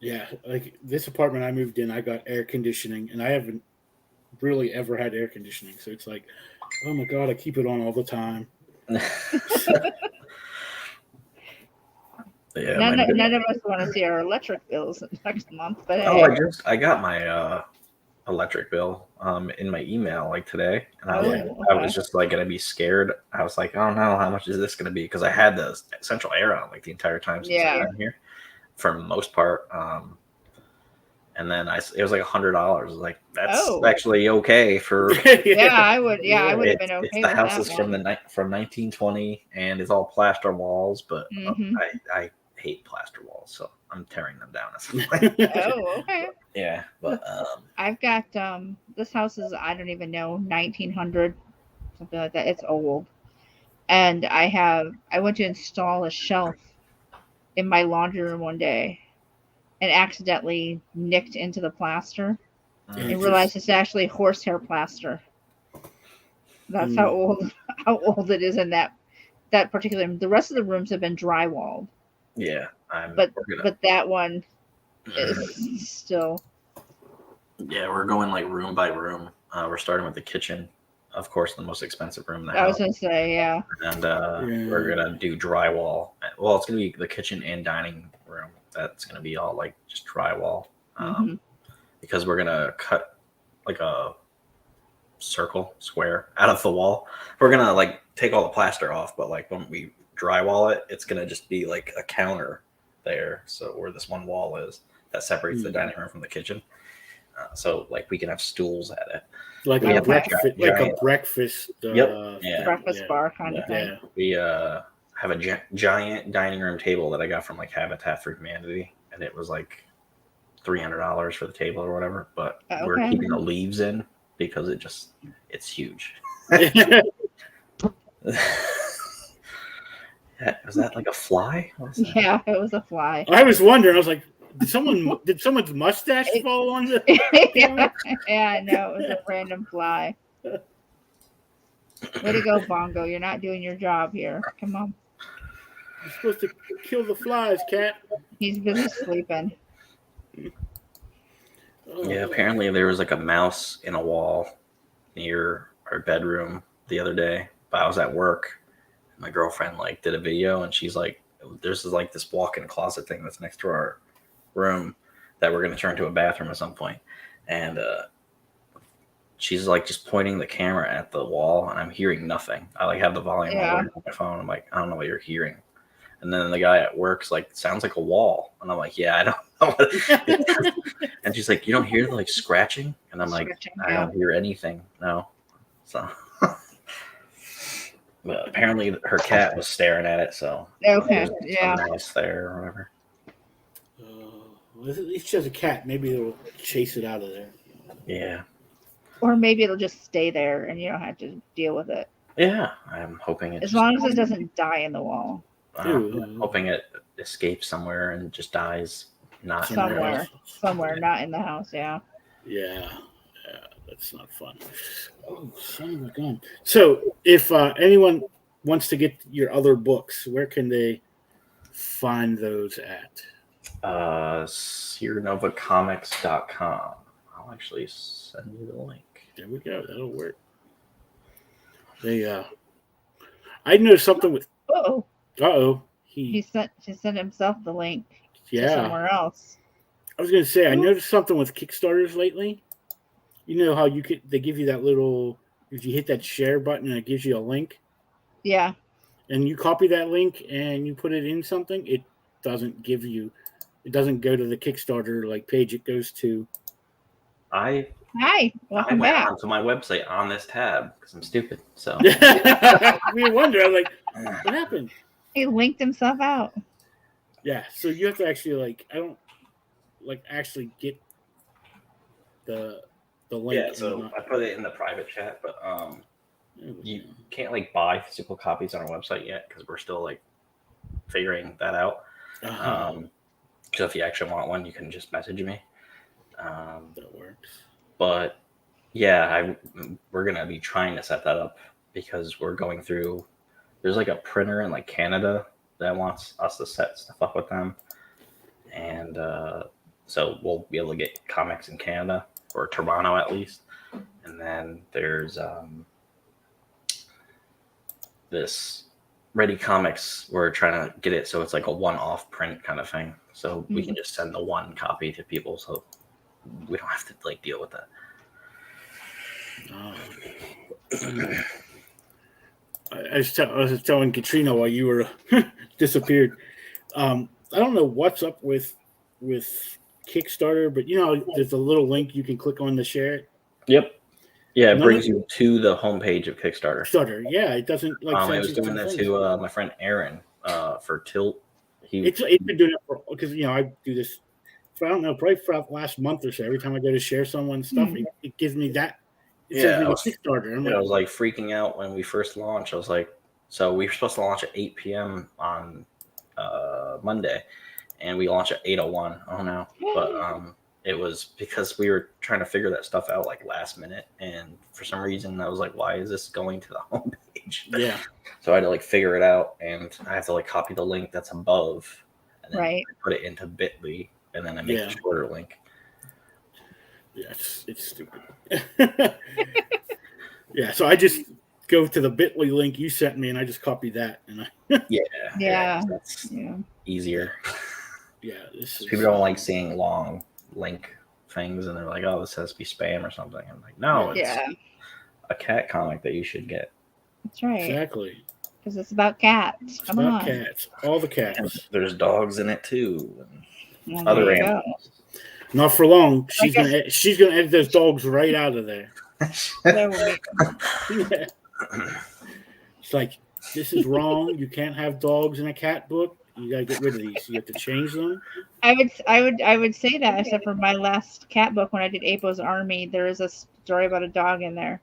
Yeah, like this apartment I moved in, I got air conditioning, and I haven't really ever had air conditioning. So it's like, oh my God, I keep it on all the time. Yeah, none of us want to see our electric bills next month. But I got my electric bill in my email like today, and I was just like gonna be scared. I was like, oh no, how much is this gonna be? Because I had the central air on like the entire time since I've been here, for the most part. And then it was like $100. Like, that's actually okay for. I would have been okay. The house is from 1920, and it's all plaster walls, but I hate plaster walls, so I'm tearing them down. Okay. Yeah, but I've got this house is, I don't even know, 1900, something like that. It's old, and I went to install a shelf in my laundry room one day, and accidentally nicked into the plaster, and realized it's actually horsehair plaster. That's how old it is in that particular room. The rest of the rooms have been drywalled. Yeah, but that one is still. Yeah, we're going like room by room. We're starting with the kitchen, of course, the most expensive room in the house. I was gonna say, yeah. And we're gonna do drywall. Well, it's gonna be the kitchen and dining room. That's gonna be all like just drywall, because we're gonna cut like a square out of the wall. We're gonna like take all the plaster off, but like when we drywall it, it's gonna just be like a counter there. So where this one wall is, that separates the dining room from the kitchen. So like we can have stools at it, like a breakfast, breakfast bar kind of thing. Yeah. We have a giant dining room table that I got from like Habitat for Humanity, and it was like $300 for the table or whatever. But we're keeping the leaves in because it's huge. Was that like a fly? Yeah, it was a fly. I was wondering. I was like, did someone's mustache fall on the? Yeah, no, it was a random fly. Way to go, Bongo! You're not doing your job here. Come on. You're supposed to kill the flies, cat. He's busy sleeping. Yeah, apparently there was like a mouse in a wall near our bedroom the other day. But I was at work. My girlfriend like did a video, and she's like, "There's like this walk-in closet thing that's next to our room that we're gonna turn to a bathroom at some point." And she's like just pointing the camera at the wall, and I'm hearing nothing. I like have the volume on my phone. I'm like, I don't know what you're hearing. And then the guy at work's like, sounds like a wall. And I'm like, yeah, I don't know what it is. And she's like, you don't hear the like scratching? And I'm like, I don't hear anything. No. So But apparently her cat was staring at it, so Okay, there's yeah. some mouse there or whatever. Well, at least she has a cat. Maybe it'll chase it out of there. Yeah. Or maybe it'll just stay there and you don't have to deal with it. Yeah, I'm hoping it As long as it doesn't die in the wall. I'm hoping it escapes somewhere and just dies not in the house. Somewhere, not in the house, yeah. Yeah, that's not fun. Oh, son of a gun. So, if anyone wants to get your other books, where can they find those at? SierraNovaComics.com. I'll actually send you the link. There we go. That'll work. I noticed something with. Uh-oh. He sent himself the link yeah. to somewhere else. I was gonna say I noticed something with Kickstarters lately. You know how they give you that little, if you hit that share button and it gives you a link. Yeah. And you copy that link and you put it in something, it doesn't go to the Kickstarter page. It goes to. Hi, I welcome went back. onto my website on this tab because I'm stupid. So we wonder. I'm like, what happened? He linked himself out. Yeah, so you have to actually I don't actually get the link. yeah, so I put it in the private chat, but you can't buy physical copies on our website yet because we're still figuring that out. So if you actually want one, you can just message me. That works. But yeah, we're gonna be trying to set that up because we're going through. There's a printer in Canada that wants us to set stuff up with them, and so we'll be able to get comics in Canada or Toronto at least. And then there's this Ready Comics. We're trying to get it so it's a one-off print kind of thing, so we can just send the one copy to people, so we don't have to deal with that. I was telling Katrina while you were disappeared. I don't know what's up with Kickstarter, but there's a little link you can click on to share it. Yep. Yeah, it brings you to the homepage of Kickstarter. Yeah, it doesn't I was doing that to my friend Aaron for Tilt. It's been doing it because I do this. For, I don't know, probably for the last month or so. Every time I go to share someone's stuff, it gives me that. It says me Kickstarter. I was freaking out when we first launched. I was so we were supposed to launch at 8 p.m. on Monday, and we launched at 8:01. Oh no! But it was because we were trying to figure that stuff out last minute, and for some reason I was why is this going to the homepage? Yeah. So I had to figure it out, and I have to copy the link that's above, and then put it into Bitly, and then I make a shorter link. Yeah, it's stupid. Yeah, so I just go to the Bitly link you sent me, and I just copy that, and that's easier. Yeah, people don't like seeing long link things, and they're oh, this has to be spam or something. I'm no, it's a cat comic that you should get. That's right. Exactly. Because it's about cats. Come on. Cats. All the cats. And there's dogs in it too, and other animals. Not for long. She's gonna edit those dogs right out of there. Yeah. It's this is wrong. You can't have dogs in a cat book. You gotta get rid of these. You have to change them. I would say that, except for my last cat book when I did Apo's Army, there is a story about a dog in there.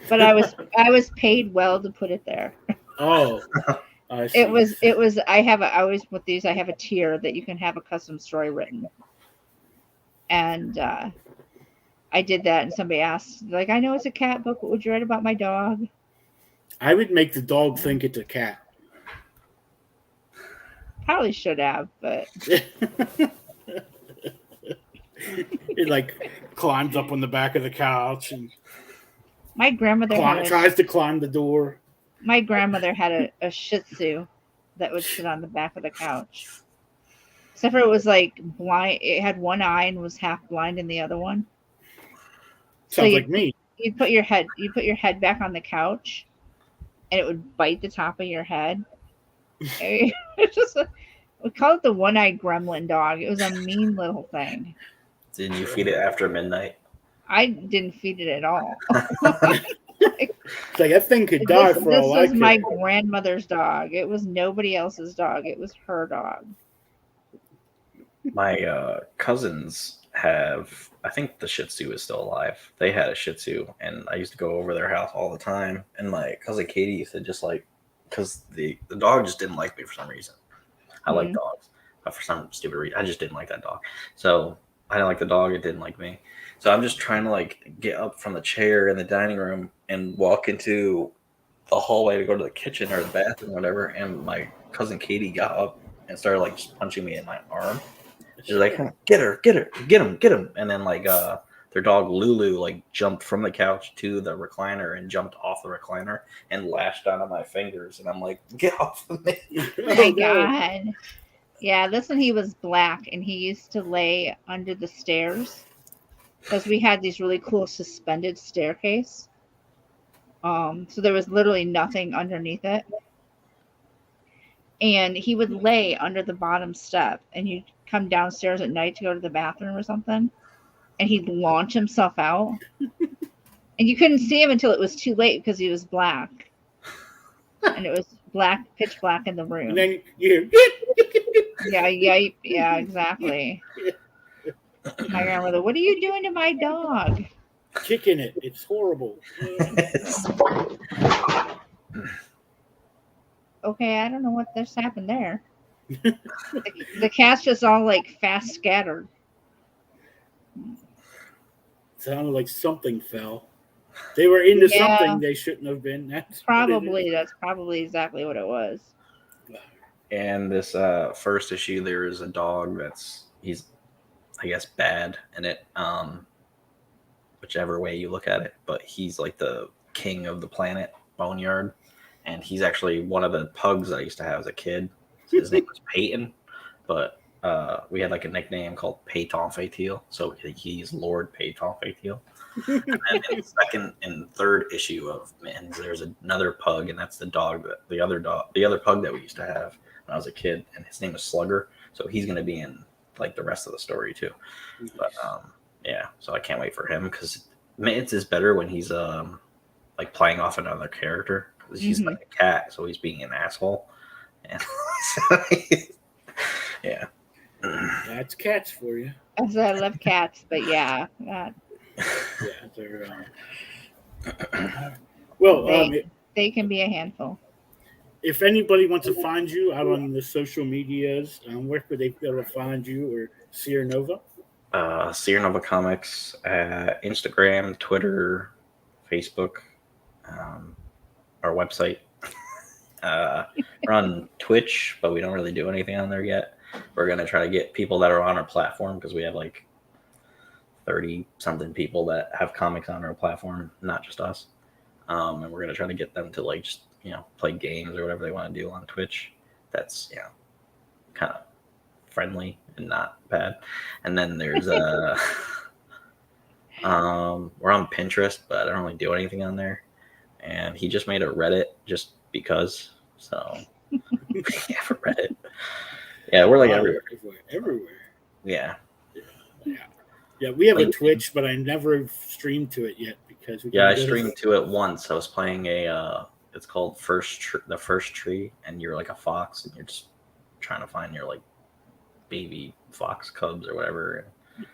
But I was paid well to put it there. Oh. It was I always with these I have a tier that you can have a custom story written. And I did that, and somebody asked, I know it's a cat book, what would you write about my dog? I would make the dog think it's a cat. Probably should have, but it climbs up on the back of the couch and my grandmother tries to climb the door. My grandmother had a Shih Tzu that would sit on the back of the couch. Except for it was blind. It had one eye and was half blind in the other one. Sounds like me. You put your head back on the couch, and it would bite the top of your head. It's just we call it the one-eyed gremlin dog. It was a mean little thing. Did you feed it after midnight? I didn't feed it at all. It's like that thing could die for all I This was my care. grandmother's dog. It was nobody else's dog. It was her dog. My cousins have, I think the Shih Tzu is still alive. They had a Shih Tzu, and I used to go over their house all the time. And my cousin Katie used to just like, because the dog just didn't like me for some reason. I like dogs, but for some stupid reason, I just didn't like that dog. So I didn't like the dog; it didn't like me. So I'm just trying to like get up from the chair in the dining room and walk into the hallway to go to the kitchen or the bathroom, or whatever. And my cousin Katie got up and started like just punching me in my arm. She's like, get her, get him. And then like their dog Lulu like jumped from the couch to the recliner and jumped off the recliner and lashed onto my fingers. And I'm like, get off of me. Oh my God. Yeah, this one he was black and he used to lay under the stairs because we had these really cool suspended staircase. So there was literally nothing underneath it. And he would lay under the bottom step and you'd come downstairs at night to go to the bathroom or something. And he'd launch himself out. And you couldn't see him until it was too late because he was black. And it was black, pitch black in the room. And then you Yeah, exactly. My grandmother, what are you doing to my dog? kicking it. It's horrible. Okay, I don't know what just happened there. The cat's just all like fast scattered. Sounded like something fell. They were into Yeah. something they shouldn't have been. That's That's probably exactly what it was. And this first issue, there is a dog he's, I guess, bad in it, whichever way you look at it. But he's like the king of the planet, Boneyard. And he's actually one of the pugs that I used to have as a kid. His name was Peyton, but we had like a nickname called Peyton Fatile. So he's Lord Peyton Fatile. And then in the second and third issue of Mittens, there's another pug, and that's the other pug that we used to have when I was a kid, and his name is Slugger. So he's going to be in like the rest of the story too. But yeah, so I can't wait for him because Mittens is better when he's like playing off another character. He's like a cat, so he's being an asshole. And so yeah. That's cats for you. I said I love cats, but yeah. Yeah, they're. Well, They can be a handful. if anybody wants to find you out on the social medias, where could they be able to find you or Sierra Nova? Sierra Nova Comics, Instagram, Twitter, Facebook, our website. We're on Twitch, but we don't really do anything on there yet. We're going to try to get people that are on our platform because we have like 30 something people that have comics on our platform, not just us. And we're going to try to get them to like just, play games or whatever they want to do on Twitch. That's, kind of friendly and not bad. And then there's we're on Pinterest, but I don't really do anything on there. And he just made a Reddit just because. So yeah, for Reddit. Yeah, we're like everywhere. Yeah. Yeah, we have a Twitch, but I never streamed to it yet because I streamed to it once. I was playing it's called the First Tree, and you're like a fox, and you're just trying to find your like baby fox cubs or whatever. And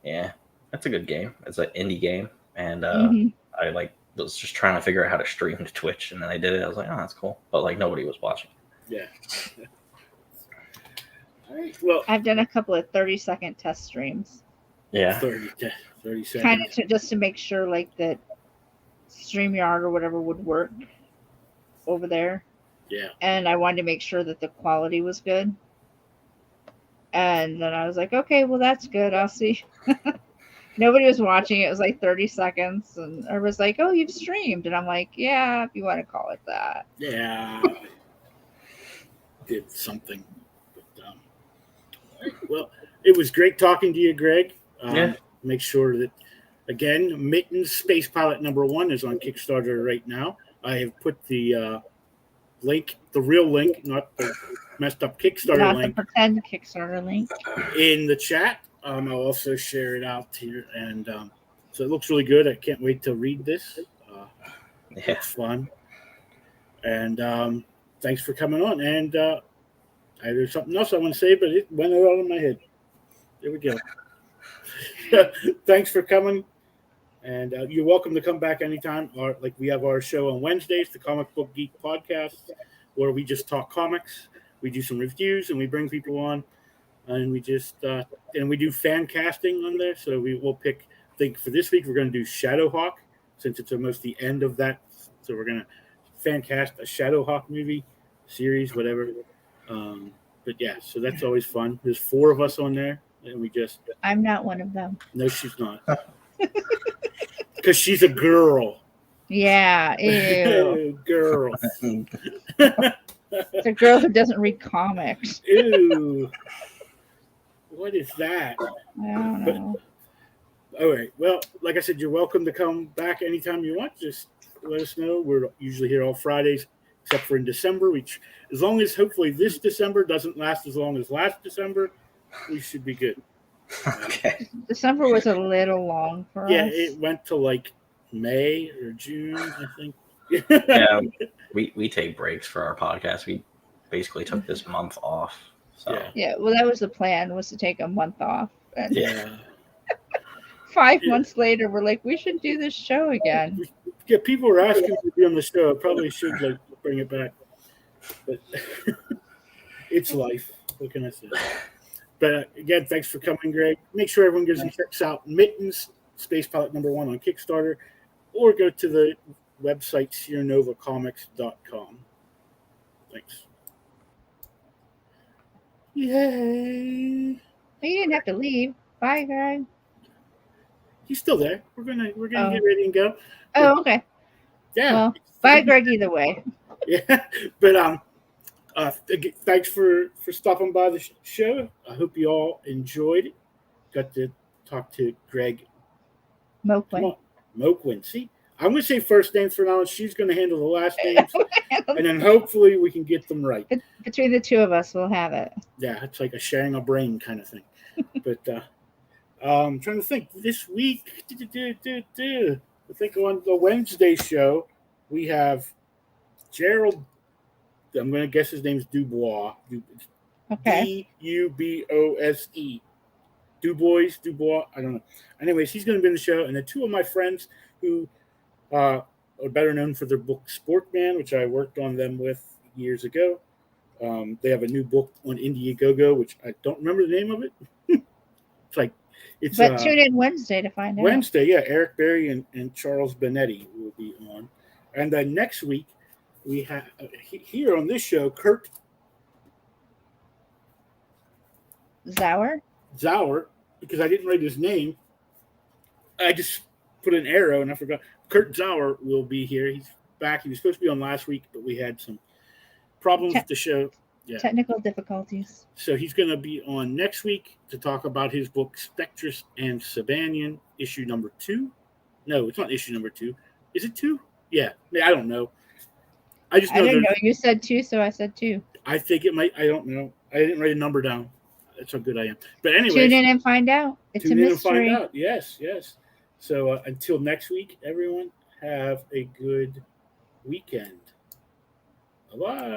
yeah, that's a good game. It's an indie game, and I like was just trying to figure out how to stream to Twitch, and then I did it. I was like, oh, that's cool, but like nobody was watching. Yeah. All right. Well, I've done a couple of 30-second test streams. Yeah. 30 seconds. Kind of just to make sure like that StreamYard or whatever would work over there. Yeah. And I wanted to make sure that the quality was good. And then I was like, okay, well, that's good. I'll see. Nobody was watching. It was like 30 seconds. And I was like, oh, you've streamed. And I'm like, yeah, if you want to call it that. Yeah. Did something. But, well, it was great talking to you, Greg. Make sure that, again, Mittens Space Pilot #1 is on Kickstarter right now. I have put the link, the real link, not the messed up Kickstarter link. Not the pretend Kickstarter link. In the chat. I'll also share it out here. And so it looks really good. I can't wait to read this. Yeah. It's fun. And thanks for coming on. And there's something else I want to say, but it went out of my head. There we go. Thanks for coming. And you're welcome to come back anytime. We have our show on Wednesdays, the Comic Book Geek Podcast, where we just talk comics. We do some reviews and we bring people on, and we just and we do fan casting on there. So we will pick. I think for this week we're going to do Shadowhawk, since it's almost the end of that. So we're going to fan cast a Shadowhawk movie, series, whatever. But yeah, so that's always fun. There's 4 of us on there, and we just. I'm not one of them. No, she's not. Because she's a girl. Yeah, ew. Girl. It's a girl who doesn't read comics. Ew. What is that? I don't know. All right. Well, like I said, you're welcome to come back anytime you want. Just let us know. We're usually here all Fridays, except for in December. As long as hopefully this December doesn't last as long as last December, we should be good. Okay. December was a little long for us. Yeah, it went to like May or June, I think. Yeah, we take breaks for our podcast. We basically took this month off. So Yeah, well, that was the plan, was to take a month off. And Yeah. 5 months later, we're like, we should do this show again. Yeah, people were asking to be on the show. I probably should bring it back. But it's life. What can I say? But again, thanks for coming, Greg. Make sure everyone goes and checks out Mittens, Space Pilot #1 on Kickstarter, or go to the website SiernovaComics.com. Thanks. Yay! But you didn't have to leave. Bye, Greg. He's still there. We're gonna Oh. get ready and go. Oh, okay. Yeah. Well, bye, Greg, either way. Yeah. But thanks for stopping by the show. I hope you all enjoyed it. Got to talk to Greg Moquin. Moquin. See, I'm going to say first names for now, and she's going to handle the last names, and then hopefully we can get them right. Between the 2 of us, we'll have it. Yeah, it's like a sharing a brain kind of thing. But I'm trying to think. This week, I think on the Wednesday show, we have Gerald. I'm going to guess his name's Dubois. Okay. Dubose. Dubois. I don't know. Anyways, he's going to be in the show. And then 2 of my friends who are better known for their book Sportman, which I worked on them with years ago. They have a new book on Indiegogo, which I don't remember the name of it. But tune in Wednesday to find out. Wednesday, yeah. Eric Berry and Charles Benetti will be on. And then next week, we have here on this show, Kurt Zauer, because I didn't write his name. I just put an arrow and I forgot. Kurt Zauer will be here. He's back. He was supposed to be on last week, but we had some problems with the show. Yeah. Technical difficulties. So he's going to be on next week to talk about his book Spectrus and Sabanian, issue number 2. No, it's not issue number 2. Is it 2? Yeah. I don't know. I didn't know. You said 2, so I said 2. I think it might. I don't know. I didn't write a number down. That's how good I am. But anyway, tune in and find out. It's a mystery. And find out. Yes. So until next week, everyone, have a good weekend. Bye-bye.